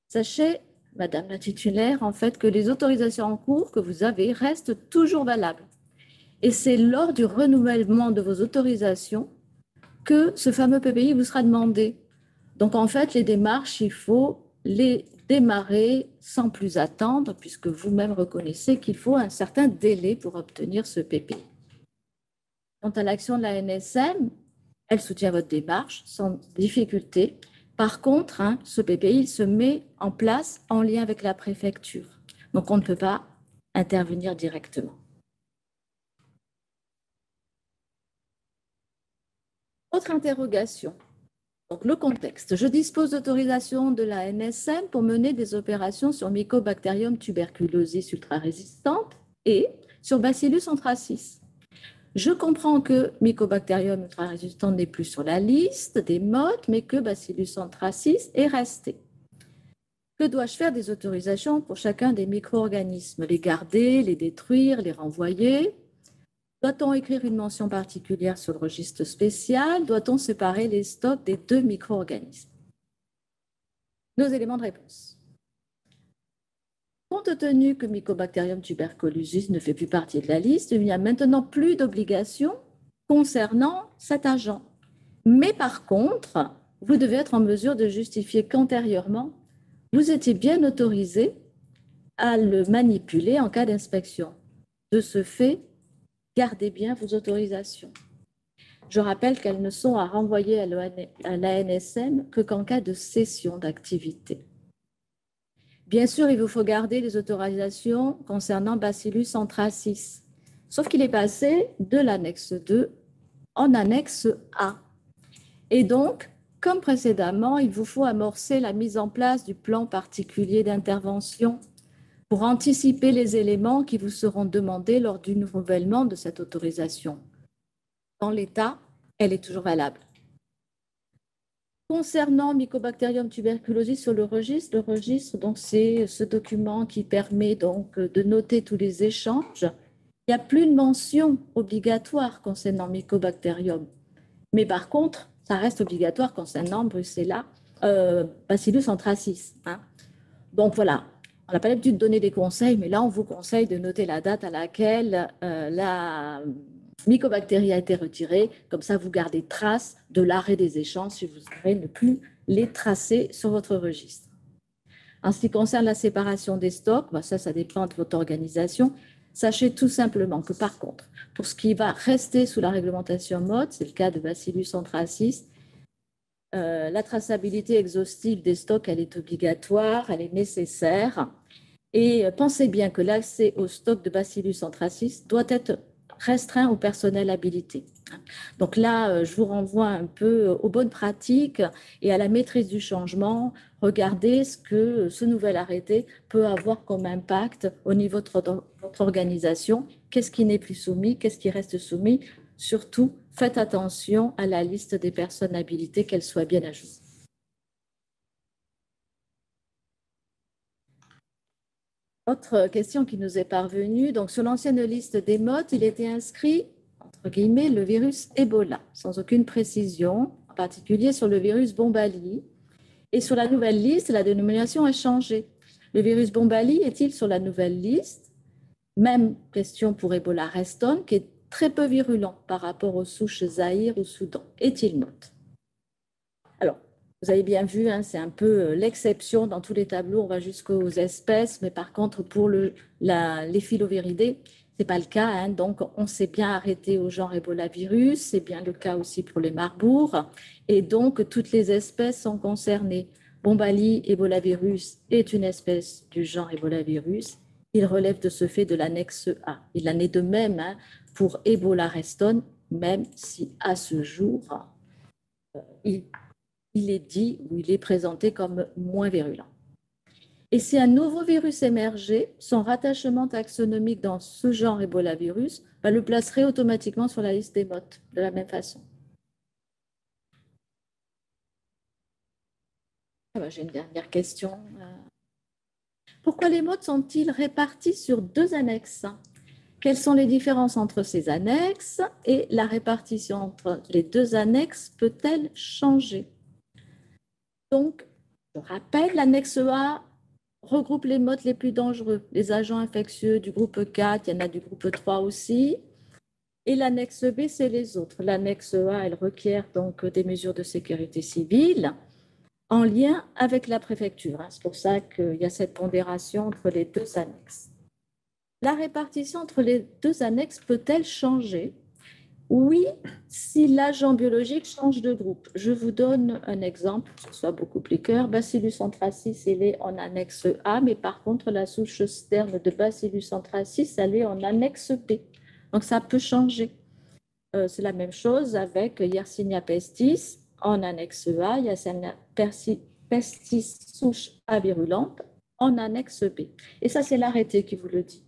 Sachez, Madame la titulaire, en fait, que les autorisations en cours que vous avez restent toujours valables. Et c'est lors du renouvellement de vos autorisations que ce fameux PPI vous sera demandé. Donc, en fait, les démarches, il faut les démarrer sans plus attendre, puisque vous-même reconnaissez qu'il faut un certain délai pour obtenir ce PPI. Quant à l'action de la NSM, elle soutient votre démarche sans difficulté. Par contre, ce PPI il se met en place en lien avec la préfecture. Donc, on ne peut pas intervenir directement. Autre interrogation. Donc, le contexte. Je dispose d'autorisation de la NSM pour mener des opérations sur Mycobacterium tuberculosis ultra-résistante et sur Bacillus anthracis. Je comprends que Mycobacterium ultra-résistant n'est plus sur la liste des modes, mais que Bacillus anthracis est resté. Que dois-je faire des autorisations pour chacun des micro-organismes? Les garder, les détruire, les renvoyer? Doit-on écrire une mention particulière sur le registre spécial? Doit-on séparer les stocks des 2 micro-organismes? Nos éléments de réponse. Compte tenu que Mycobacterium tuberculosis ne fait plus partie de la liste, il n'y a maintenant plus d'obligation concernant cet agent. Mais par contre, vous devez être en mesure de justifier qu'antérieurement, vous étiez bien autorisé à le manipuler en cas d'inspection. De ce fait, gardez bien vos autorisations. Je rappelle qu'elles ne sont à renvoyer à l'ANSM que qu'en cas de cessation d'activité. Bien sûr, il vous faut garder les autorisations concernant Bacillus anthracis, sauf qu'il est passé de l'annexe 2 en annexe A. Et donc, comme précédemment, il vous faut amorcer la mise en place du plan particulier d'intervention pour anticiper les éléments qui vous seront demandés lors du renouvellement de cette autorisation. Dans l'état, elle est toujours valable. Concernant Mycobacterium tuberculosis sur le registre, donc c'est ce document qui permet donc de noter tous les échanges. Il n'y a plus de mention obligatoire concernant Mycobacterium, mais par contre, ça reste obligatoire concernant Brucella, Bacillus anthracis. Donc voilà, on n'a pas l'habitude de donner des conseils, mais là on vous conseille de noter la date à laquelle la Mycobactérie a été retirée, comme ça vous gardez trace de l'arrêt des échanges si vous voulez ne plus les tracer sur votre registre. En ce qui concerne la séparation des stocks, ça dépend de votre organisation. Sachez tout simplement que par contre, pour ce qui va rester sous la réglementation mode, c'est le cas de Bacillus anthracis, la traçabilité exhaustive des stocks, elle est obligatoire, elle est nécessaire. Et pensez bien que l'accès au stock de Bacillus anthracis doit être restreint au personnel habilité. Donc là, je vous renvoie un peu aux bonnes pratiques et à la maîtrise du changement. Regardez ce que ce nouvel arrêté peut avoir comme impact au niveau de votre organisation. Qu'est-ce qui n'est plus soumis? Qu'est-ce qui reste soumis? Surtout, faites attention à la liste des personnes habilitées, qu'elle soit bien à jour. Autre question qui nous est parvenue. Donc, sur l'ancienne liste des modes, il était inscrit, entre guillemets, le virus Ebola, sans aucune précision, en particulier sur le virus Bombali. Et sur la nouvelle liste, la dénomination a changé. Le virus Bombali est-il sur la nouvelle liste? Même question pour Ebola Reston, qui est très peu virulent par rapport aux souches Zaïre ou Soudan. Est-il mode? Alors, vous avez bien vu, c'est un peu l'exception dans tous les tableaux, on va jusqu'aux espèces, mais par contre, pour les filoviridés, ce n'est pas le cas. Donc, on s'est bien arrêté au genre Ebola virus, c'est bien le cas aussi pour les marbours, et donc toutes les espèces sont concernées. Bombali Ebola virus est une espèce du genre Ebola virus, il relève de ce fait de l'annexe A. Il en est de même pour Ebola Reston, même si à ce jour, il est dit ou il est présenté comme moins virulent. Et si un nouveau virus émergeait, son rattachement taxonomique dans ce genre Ebola virus le placerait automatiquement sur la liste des modes de la même façon. J'ai une dernière question. Pourquoi les modes sont-ils répartis sur 2 annexes? Quelles sont les différences entre ces annexes et la répartition entre les 2 annexes peut-elle changer? Donc, je rappelle, l'annexe A regroupe les modes les plus dangereux, les agents infectieux du groupe 4, il y en a du groupe 3 aussi. Et l'annexe B, c'est les autres. L'annexe A, elle requiert donc des mesures de sécurité civile. en lien avec la préfecture. C'est pour ça qu'il y a cette pondération entre les deux annexes. La répartition entre les deux annexes peut-elle changer? Oui, si l'agent biologique change de groupe. Je vous donne un exemple, que ce soit beaucoup plus clair. Bacillus anthracis, il est en annexe A, mais par contre, la souche sterne de Bacillus anthracis, elle est en annexe B. Donc, ça peut changer. C'est la même chose avec Yersinia pestis en annexe A, Yersinia pestis souche A virulente en annexe B. Et ça, c'est l'arrêté qui vous le dit.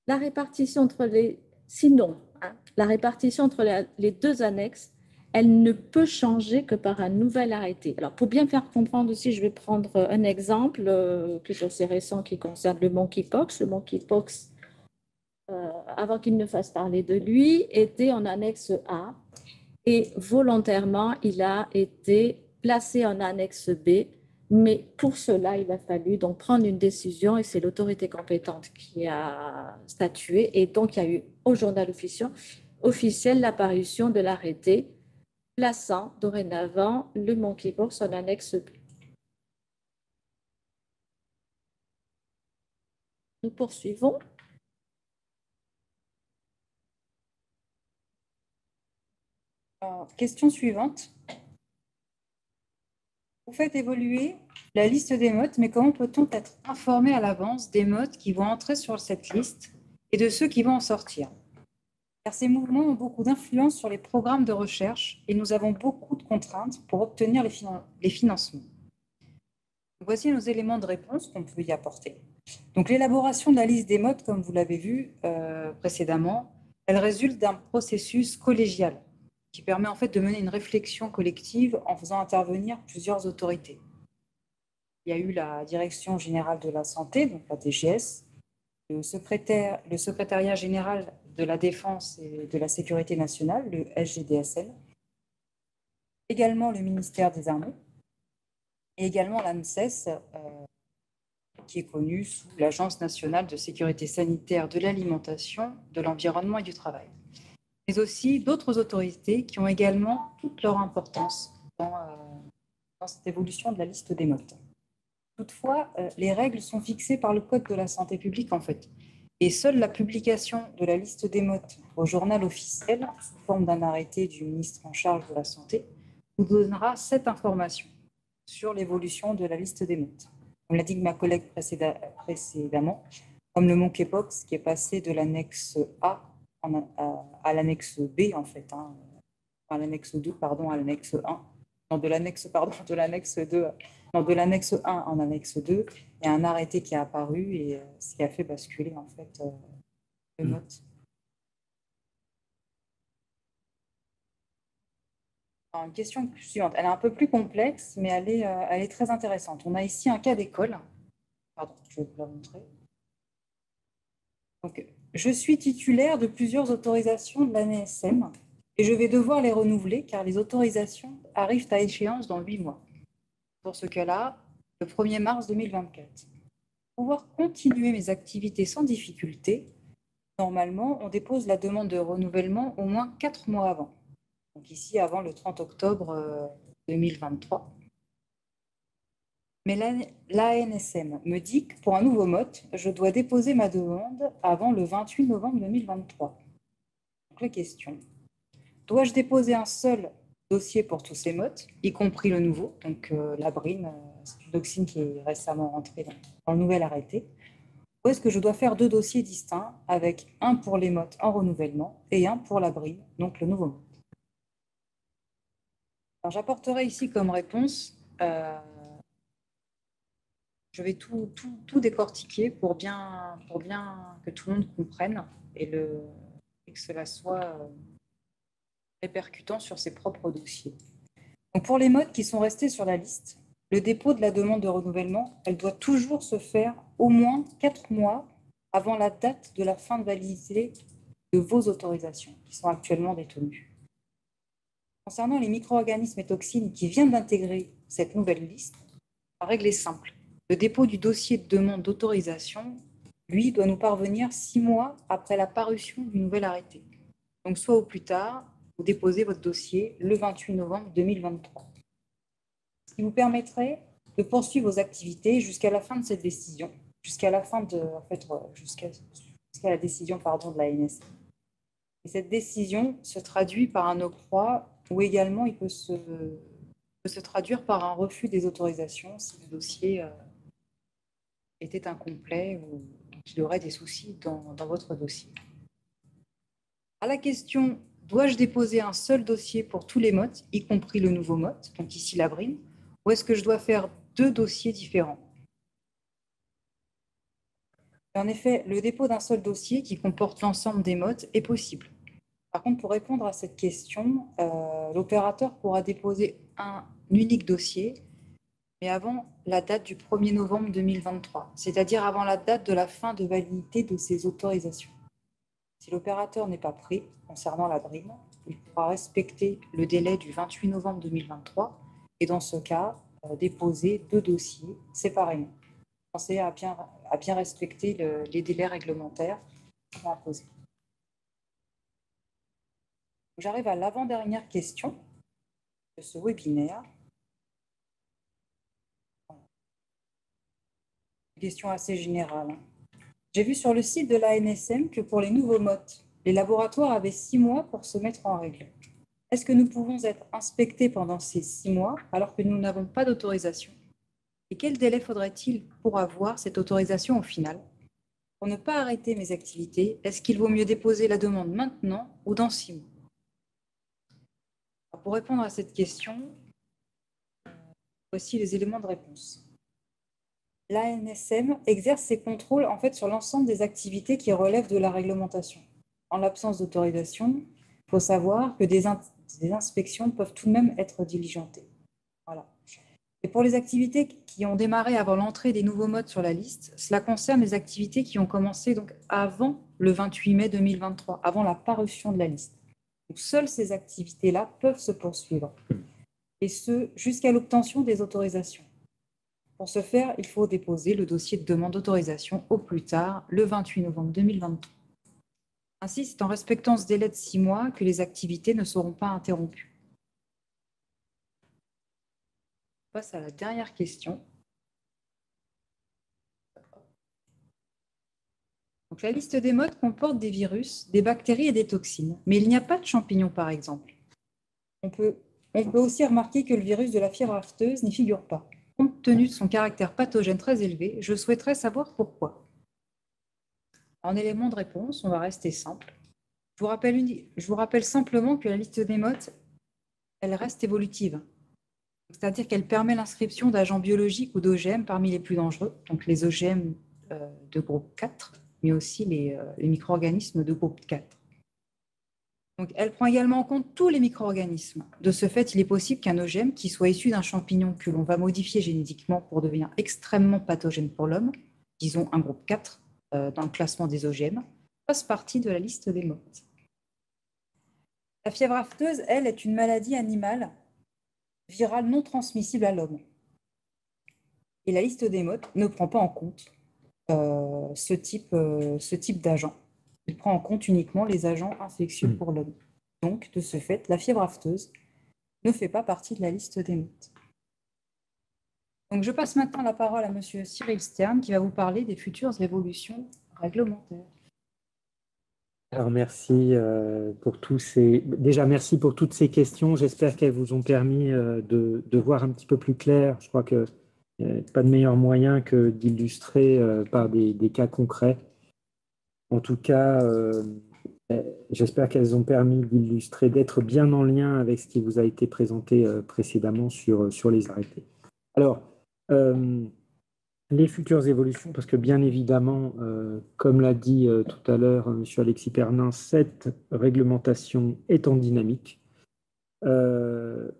La répartition entre les... Sinon, la répartition entre les deux annexes, elle ne peut changer que par un nouvel arrêté. Alors, pour bien faire comprendre aussi, je vais prendre un exemple qui est assez récent qui concerne le monkeypox. Le monkeypox, avant qu'il ne fasse parler de lui, était en annexe A et volontairement, il a été placé en annexe B. Mais pour cela, il a fallu donc prendre une décision et c'est l'autorité compétente qui a statué. Et donc, il y a eu au journal officiel l'apparition de l'arrêté plaçant dorénavant le monkeypox en annexe B. Nous poursuivons. Alors, question suivante. Vous faites évoluer la liste des mottes, mais comment peut-on être informé à l'avance des mottes qui vont entrer sur cette liste et de ceux qui vont en sortir? Car ces mouvements ont beaucoup d'influence sur les programmes de recherche et nous avons beaucoup de contraintes pour obtenir les financements. Voici nos éléments de réponse qu'on peut y apporter. Donc, l'élaboration de la liste des mottes, comme vous l'avez vu précédemment, elle résulte d'un processus collégial qui permet en fait de mener une réflexion collective en faisant intervenir plusieurs autorités. Il y a eu la Direction générale de la santé, donc la DGS, le secrétariat général de la défense et de la sécurité nationale, le SGDSN, également le ministère des Armées, et également l'ANSES, qui est connue sous l'Agence nationale de sécurité sanitaire de l'alimentation, de l'environnement et du travail. Mais aussi d'autres autorités qui ont également toute leur importance dans cette évolution de la liste des mottes. Toutefois, les règles sont fixées par le Code de la santé publique, en fait. Et seule la publication de la liste des mottes au journal officiel, sous forme d'un arrêté du ministre en charge de la Santé, vous donnera cette information sur l'évolution de la liste des mottes. Comme l'a dit ma collègue précédemment, comme le monkeypox qui est passé de l'annexe A à l'annexe B, en fait, à l'annexe 2, pardon, à l'annexe 1, non, de l'annexe 2, non, de l'annexe 1 en annexe 2, il y a un arrêté qui a apparu et ce qui a fait basculer, en fait, le motte. Alors, une question suivante, elle est un peu plus complexe, mais elle est très intéressante. On a ici un cas d'école. Pardon, je vais vous la montrer. Donc, je suis titulaire de plusieurs autorisations de l'ANSM et je vais devoir les renouveler car les autorisations arrivent à échéance dans 8 mois. Pour ce cas-là, le 1er mars 2024. Pour pouvoir continuer mes activités sans difficulté, normalement, on dépose la demande de renouvellement au moins 4 mois avant. Donc ici, avant le 30 octobre 2023. Mais l'ANSM me dit que pour un nouveau motte, je dois déposer ma demande avant le 28 novembre 2023. Donc la question, dois-je déposer un seul dossier pour tous ces mottes, y compris le nouveau, donc la brine, c'est une toxine qui est récemment rentrée dans le nouvel arrêté, ou est-ce que je dois faire 2 dossiers distincts avec un pour les mottes en renouvellement et un pour la brine, donc le nouveau motte? Alors j'apporterai ici comme réponse... je vais tout décortiquer pour bien que tout le monde comprenne et que cela soit répercutant sur ses propres dossiers. Donc pour les mottes qui sont restés sur la liste, le dépôt de la demande de renouvellement, elle doit toujours se faire au moins 4 mois avant la date de la fin de validité de vos autorisations qui sont actuellement détenues. Concernant les micro-organismes et toxines qui viennent d'intégrer cette nouvelle liste, la règle est simple. Le dépôt du dossier de demande d'autorisation, lui, doit nous parvenir 6 mois après la parution du nouvel arrêté. Donc, soit au plus tard, vous déposez votre dossier le 28 novembre 2023. ce qui vous permettrait de poursuivre vos activités jusqu'à la fin de cette décision, jusqu'à la décision de la NSM. Et cette décision se traduit par un octroi ou également il peut se traduire par un refus des autorisations si le dossier était incomplet ou qu'il y aurait des soucis dans votre dossier. À la question « Dois-je déposer un seul dossier pour tous les mottes, y compris le nouveau motte, donc ici la brine, ou est-ce que je dois faire 2 dossiers différents ?» En effet, le dépôt d'un seul dossier qui comporte l'ensemble des mottes est possible. Par contre, pour répondre à cette question, l'opérateur pourra déposer un unique dossier, mais avant la date du 1er novembre 2023, c'est-à-dire avant la date de la fin de validité de ces autorisations. Si l'opérateur n'est pas prêt concernant la brine, il pourra respecter le délai du 28 novembre 2023 et dans ce cas, déposer 2 dossiers séparément. Pensez à bien respecter les délais réglementaires qui sont imposés. J'arrive à l'avant-dernière question de ce webinaire. Une question assez générale. J'ai vu sur le site de la NSM que pour les nouveaux mottes, les laboratoires avaient 6 mois pour se mettre en règle. Est-ce que nous pouvons être inspectés pendant ces 6 mois alors que nous n'avons pas d'autorisation? Et quel délai faudrait-il pour avoir cette autorisation au final? Pour ne pas arrêter mes activités, est-ce qu'il vaut mieux déposer la demande maintenant ou dans 6 mois? Pour répondre à cette question, voici les éléments de réponse. L'ANSM exerce ses contrôles en fait sur l'ensemble des activités qui relèvent de la réglementation. En l'absence d'autorisation, il faut savoir que des inspections peuvent tout de même être diligentées. Voilà. Et pour les activités qui ont démarré avant l'entrée des nouveaux modes sur la liste, cela concerne les activités qui ont commencé donc avant le 28 mai 2023, avant la parution de la liste. Donc, seules ces activités-là peuvent se poursuivre, et ce, jusqu'à l'obtention des autorisations. Pour ce faire, il faut déposer le dossier de demande d'autorisation au plus tard le 28 novembre 2023. Ainsi, c'est en respectant ce délai de 6 mois que les activités ne seront pas interrompues. On passe à la dernière question. Donc, la liste des modes comporte des virus, des bactéries et des toxines, mais il n'y a pas de champignons par exemple. On peut aussi remarquer que le virus de la fièvre afteuse n'y figure pas. Compte tenu de son caractère pathogène très élevé, je souhaiterais savoir pourquoi. En élément de réponse, on va rester simple. Je vous rappelle simplement que la liste des modes, elle reste évolutive. C'est-à-dire qu'elle permet l'inscription d'agents biologiques ou d'OGM parmi les plus dangereux, donc les OGM de groupe 4, mais aussi les micro-organismes de groupe 4. Donc, elle prend également en compte tous les micro-organismes. De ce fait, il est possible qu'un OGM qui soit issu d'un champignon que l'on va modifier génétiquement pour devenir extrêmement pathogène pour l'homme, disons un groupe 4 dans le classement des OGM, fasse partie de la liste des modes. La fièvre afteuse, elle, est une maladie animale virale non transmissible à l'homme. Et la liste des modes ne prend pas en compte ce type d'agent. Il prend en compte uniquement les agents infectieux pour l'homme. Donc, de ce fait, la fièvre afteuse ne fait pas partie de la liste des modes. Donc, je passe maintenant la parole à M. Cyril Stern qui va vous parler des futures évolutions réglementaires. Alors, merci pour merci pour toutes ces questions. J'espère qu'elles vous ont permis de voir un petit peu plus clair. Je crois que pas de meilleur moyen que d'illustrer par des cas concrets. En tout cas, j'espère qu'elles ont permis d'illustrer, d'être bien en lien avec ce qui vous a été présenté précédemment sur les arrêtés. Alors, les futures évolutions, parce que bien évidemment, comme l'a dit tout à l'heure M. Alexis Pernin, cette réglementation est en dynamique.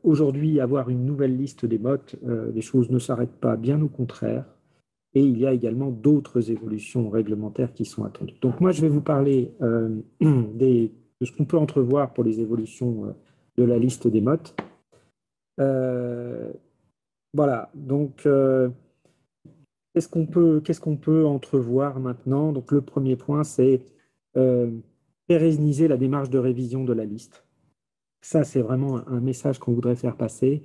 Aujourd'hui, avoir une nouvelle liste des mottes, les choses ne s'arrêtent pas, bien au contraire. Et il y a également d'autres évolutions réglementaires qui sont attendues. Donc moi, je vais vous parler de ce qu'on peut entrevoir pour les évolutions de la liste des mottes. Voilà, donc qu'est-ce qu'on peut entrevoir maintenant? Donc le premier point, c'est pérenniser la démarche de révision de la liste. Ça, c'est vraiment un message qu'on voudrait faire passer.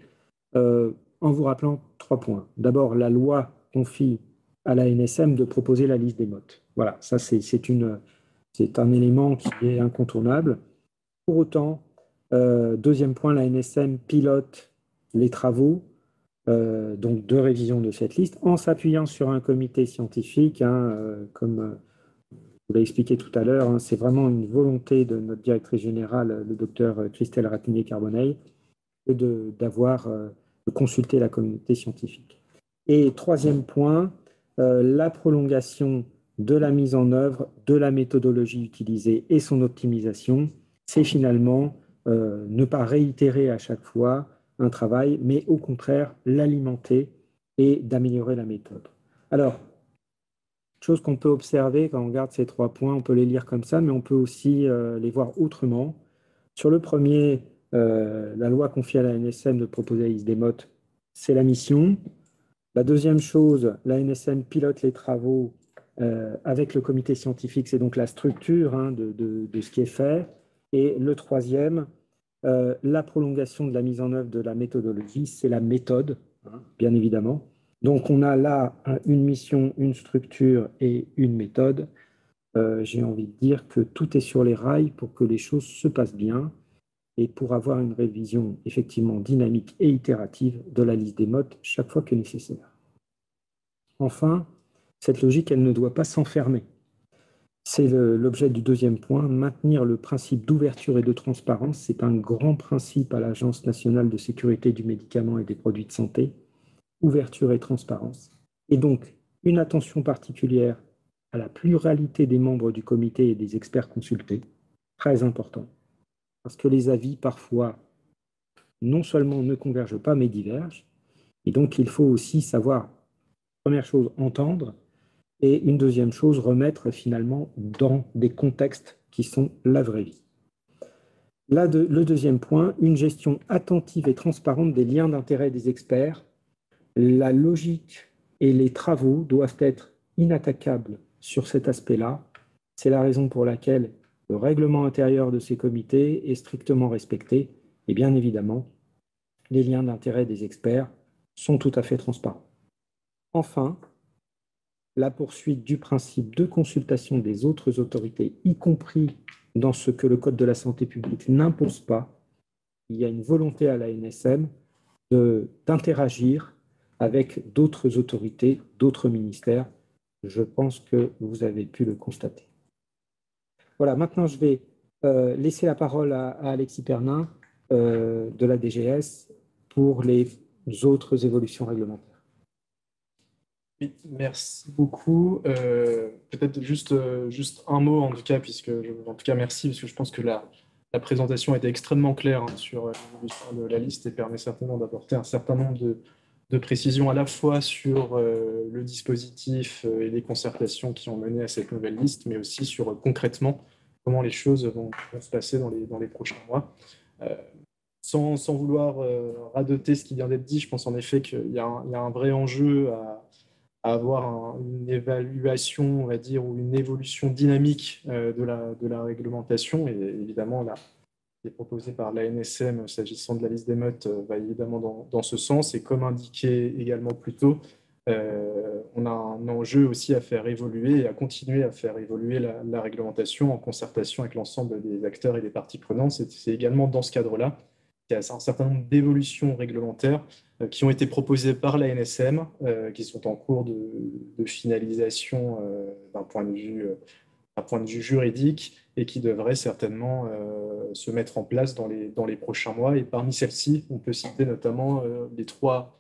en vous rappelant 3 points. D'abord, la loi confie à la NSM de proposer la liste des modes. Voilà, ça c'est un élément qui est incontournable. Pour autant, deuxième point, la NSM pilote les travaux donc de révision de cette liste en s'appuyant sur un comité scientifique, comme vous l'avez expliqué tout à l'heure, hein, c'est vraiment une volonté de notre directrice générale, le docteur Christelle Ratignier-Carbonneil, de consulter la communauté scientifique. Et troisième point, la prolongation de la mise en œuvre de la méthodologie utilisée et son optimisation, c'est finalement ne pas réitérer à chaque fois un travail, mais au contraire l'alimenter et d'améliorer la méthode. Alors, chose qu'on peut observer quand on regarde ces 3 points, on peut les lire comme ça, mais on peut aussi les voir autrement. Sur le premier, la loi confie à la NSM de proposer la liste des modes, c'est la mission. La deuxième chose, la NSM pilote les travaux avec le comité scientifique, c'est donc la structure de ce qui est fait. Et le troisième, la prolongation de la mise en œuvre de la méthodologie, c'est la méthode, bien évidemment. Donc on a là une mission, une structure et une méthode. J'ai envie de dire que tout est sur les rails pour que les choses se passent bien et pour avoir une révision effectivement dynamique et itérative de la liste des modes chaque fois que nécessaire. Enfin, cette logique, elle ne doit pas s'enfermer. C'est l'objet du deuxième point, maintenir le principe d'ouverture et de transparence. C'est un grand principe à l'Agence nationale de sécurité du médicament et des produits de santé, ouverture et transparence. Et donc, une attention particulière à la pluralité des membres du comité et des experts consultés, très important, parce que les avis, parfois, non seulement ne convergent pas, mais divergent. Et donc, il faut aussi savoir, première chose, entendre, et une deuxième chose, remettre finalement dans des contextes qui sont la vraie vie. Là, le deuxième point, une gestion attentive et transparente des liens d'intérêt des experts. La logique et les travaux doivent être inattaquables sur cet aspect-là. C'est la raison pour laquelle le règlement intérieur de ces comités est strictement respecté. Et bien évidemment, les liens d'intérêt des experts sont tout à fait transparents. Enfin, la poursuite du principe de consultation des autres autorités, y compris dans ce que le Code de la santé publique n'impose pas. Il y a une volonté à la NSM d'interagir avec d'autres autorités, d'autres ministères. Je pense que vous avez pu le constater. Voilà, maintenant je vais laisser la parole à Alexis Pernin de la DGS pour les autres évolutions réglementaires. Oui, merci beaucoup. Peut-être juste un mot en tout cas, merci, parce que je pense que la présentation était extrêmement claire sur l'évolution de la liste et permet certainement d'apporter un certain nombre de précisions à la fois sur le dispositif et les concertations qui ont mené à cette nouvelle liste, mais aussi sur concrètement comment les choses vont se passer dans les prochains mois. Sans vouloir radoter ce qui vient d'être dit, je pense en effet qu'il y a un vrai enjeu à avoir une évaluation, on va dire, ou une évolution dynamique de la réglementation. Et évidemment, là, qui est proposé par l'ANSM s'agissant de la liste des modes va évidemment dans ce sens. Et comme indiqué également plus tôt, on a un enjeu aussi à faire évoluer et à continuer à faire évoluer la réglementation en concertation avec l'ensemble des acteurs et des parties prenantes. C'est également dans ce cadre-là qu'il y a un certain nombre d'évolutions réglementaires qui ont été proposées par l'ANSM, qui sont en cours de finalisation d'un point de vue juridique et qui devraient certainement se mettre en place dans les prochains mois. Et parmi celles-ci, on peut citer notamment les 3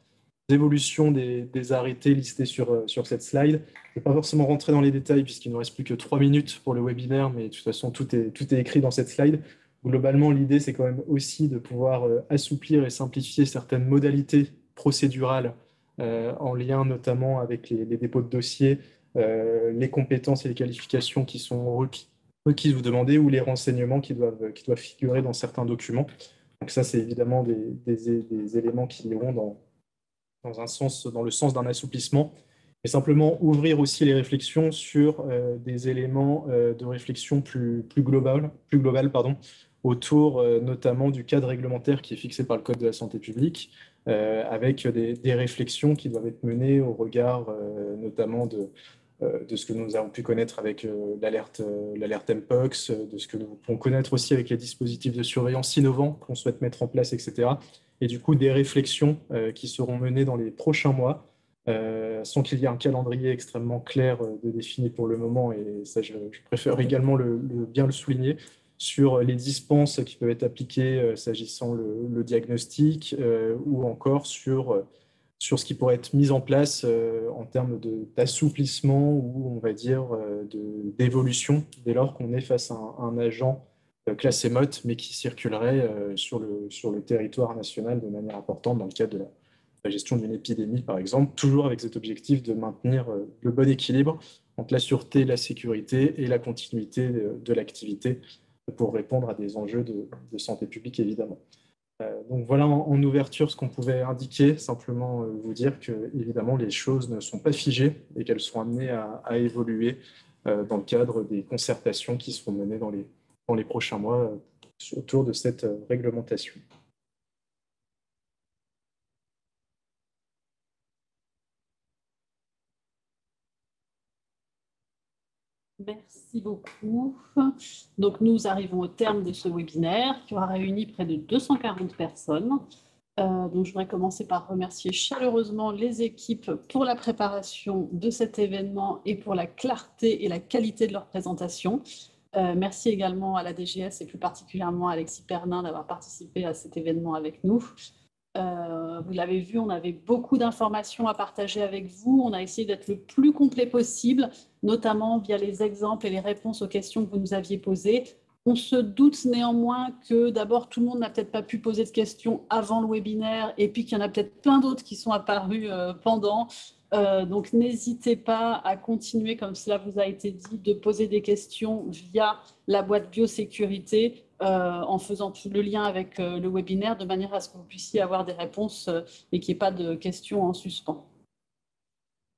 évolutions des arrêtés listés sur cette slide. Je ne vais pas forcément rentrer dans les détails puisqu'il ne nous reste plus que 3 minutes pour le webinaire, mais de toute façon, tout est écrit dans cette slide. Globalement, l'idée, c'est quand même aussi de pouvoir assouplir et simplifier certaines modalités procédurales en lien notamment avec les dépôts de dossiers, les compétences et les qualifications qui sont requises ou demandées, ou les renseignements qui doivent figurer dans certains documents. Donc ça, c'est évidemment des éléments qui iront dans le sens d'un assouplissement, mais simplement ouvrir aussi les réflexions sur des éléments de réflexion plus global, autour notamment du cadre réglementaire qui est fixé par le Code de la santé publique, avec des réflexions qui doivent être menées au regard notamment de ce que nous avons pu connaître avec l'alerte Mpox, de ce que nous pouvons connaître aussi avec les dispositifs de surveillance innovants qu'on souhaite mettre en place, etc. Et du coup, des réflexions qui seront menées dans les prochains mois, sans qu'il y ait un calendrier extrêmement clair de défini pour le moment, et ça, je préfère également bien le souligner, sur les dispenses qui peuvent être appliquées s'agissant le diagnostic, ou encore sur ce qui pourrait être mis en place en termes d'assouplissement ou, on va dire, d'évolution, dès lors qu'on est face à un agent classé MOT, mais qui circulerait sur le territoire national de manière importante dans le cadre de la gestion d'une épidémie, par exemple, toujours avec cet objectif de maintenir le bon équilibre entre la sûreté, la sécurité et la continuité de l'activité pour répondre à des enjeux de santé publique, évidemment. Donc voilà en ouverture ce qu'on pouvait indiquer, simplement vous dire que évidemment les choses ne sont pas figées et qu'elles sont amenées à évoluer dans le cadre des concertations qui seront menées dans les prochains mois autour de cette réglementation. Merci beaucoup. Donc, nous arrivons au terme de ce webinaire qui aura réuni près de 240 personnes. Donc, je voudrais commencer par remercier chaleureusement les équipes pour la préparation de cet événement et pour la clarté et la qualité de leur présentation. Merci également à la DGS et plus particulièrement à Alexis Pernin d'avoir participé à cet événement avec nous. Vous l'avez vu, on avait beaucoup d'informations à partager avec vous. On a essayé d'être le plus complet possible, notamment via les exemples et les réponses aux questions que vous nous aviez posées. On se doute néanmoins que d'abord, tout le monde n'a peut-être pas pu poser de questions avant le webinaire et puis qu'il y en a peut-être plein d'autres qui sont apparus pendant. Donc, n'hésitez pas à continuer, comme cela vous a été dit, de poser des questions via la boîte biosécurité en faisant le lien avec le webinaire de manière à ce que vous puissiez avoir des réponses et qu'il n'y ait pas de questions en suspens.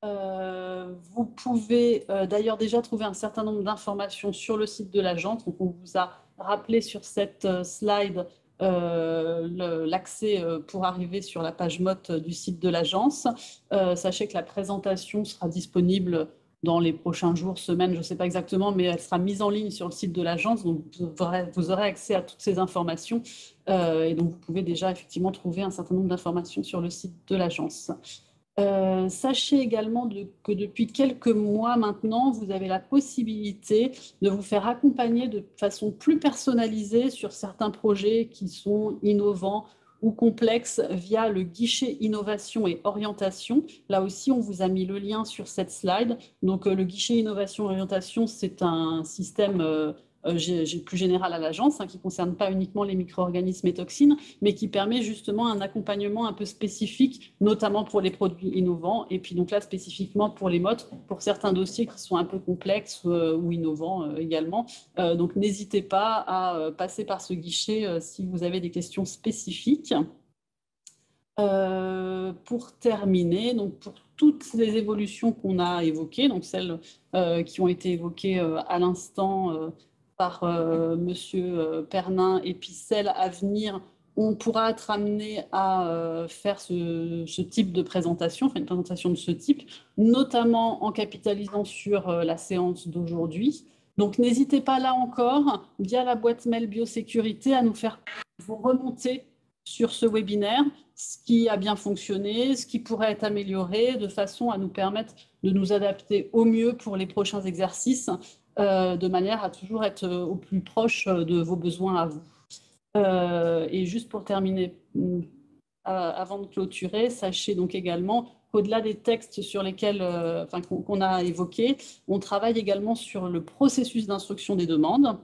Vous pouvez d'ailleurs déjà trouver un certain nombre d'informations sur le site de l'agence. Donc, on vous a rappelé sur cette slide l'accès pour arriver sur la page MOT du site de l'agence. Sachez que la présentation sera disponible dans les prochains jours, semaines, je ne sais pas exactement, mais elle sera mise en ligne sur le site de l'agence. Donc, vous aurez accès à toutes ces informations. Et donc, vous pouvez déjà effectivement trouver un certain nombre d'informations sur le site de l'agence. Sachez également que depuis quelques mois maintenant, vous avez la possibilité de vous faire accompagner de façon plus personnalisée sur certains projets qui sont innovants ou complexes via le guichet innovation et orientation. Là aussi, on vous a mis le lien sur cette slide. Donc, le guichet innovation et orientation, c'est un système plus général à l'agence, qui ne concerne pas uniquement les micro-organismes et toxines, mais qui permet justement un accompagnement un peu spécifique, notamment pour les produits innovants, et puis donc là spécifiquement pour les MOT, pour certains dossiers qui sont un peu complexes ou innovants également. Donc n'hésitez pas à passer par ce guichet si vous avez des questions spécifiques. Pour terminer, donc pour toutes les évolutions qu'on a évoquées, donc celles qui ont été évoquées à l'instant par Monsieur Pernin et puis celles à venir, on pourra être amené à faire ce type de présentation, enfin une présentation de ce type, notamment en capitalisant sur la séance d'aujourd'hui. Donc n'hésitez pas là encore, via la boîte mail biosécurité, à nous faire vous remonter sur ce webinaire, ce qui a bien fonctionné, ce qui pourrait être amélioré, de façon à nous permettre de nous adapter au mieux pour les prochains exercices, de manière à toujours être au plus proche de vos besoins à vous. Et juste pour terminer, avant de clôturer, sachez donc également qu'au-delà des textes sur lesquels, qu'on a évoqués, on travaille également sur le processus d'instruction des demandes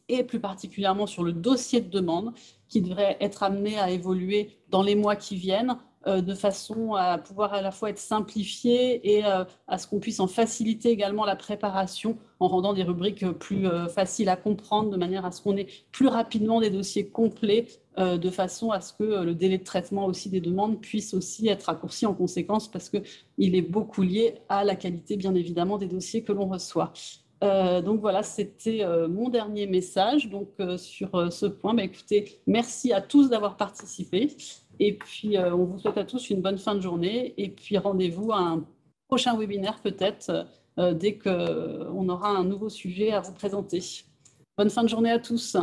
et plus particulièrement sur le dossier de demande qui devrait être amené à évoluer dans les mois qui viennent de façon à pouvoir à la fois être simplifié et à ce qu'on puisse en faciliter également la préparation en rendant des rubriques plus faciles à comprendre de manière à ce qu'on ait plus rapidement des dossiers complets de façon à ce que le délai de traitement aussi des demandes puisse aussi être raccourci en conséquence parce qu'il est beaucoup lié à la qualité bien évidemment des dossiers que l'on reçoit. Donc voilà, c'était mon dernier message. Donc sur ce point, écoutez, merci à tous d'avoir participé. Et puis on vous souhaite à tous une bonne fin de journée. Et puis rendez-vous à un prochain webinaire peut-être dès qu'on aura un nouveau sujet à vous présenter. Bonne fin de journée à tous.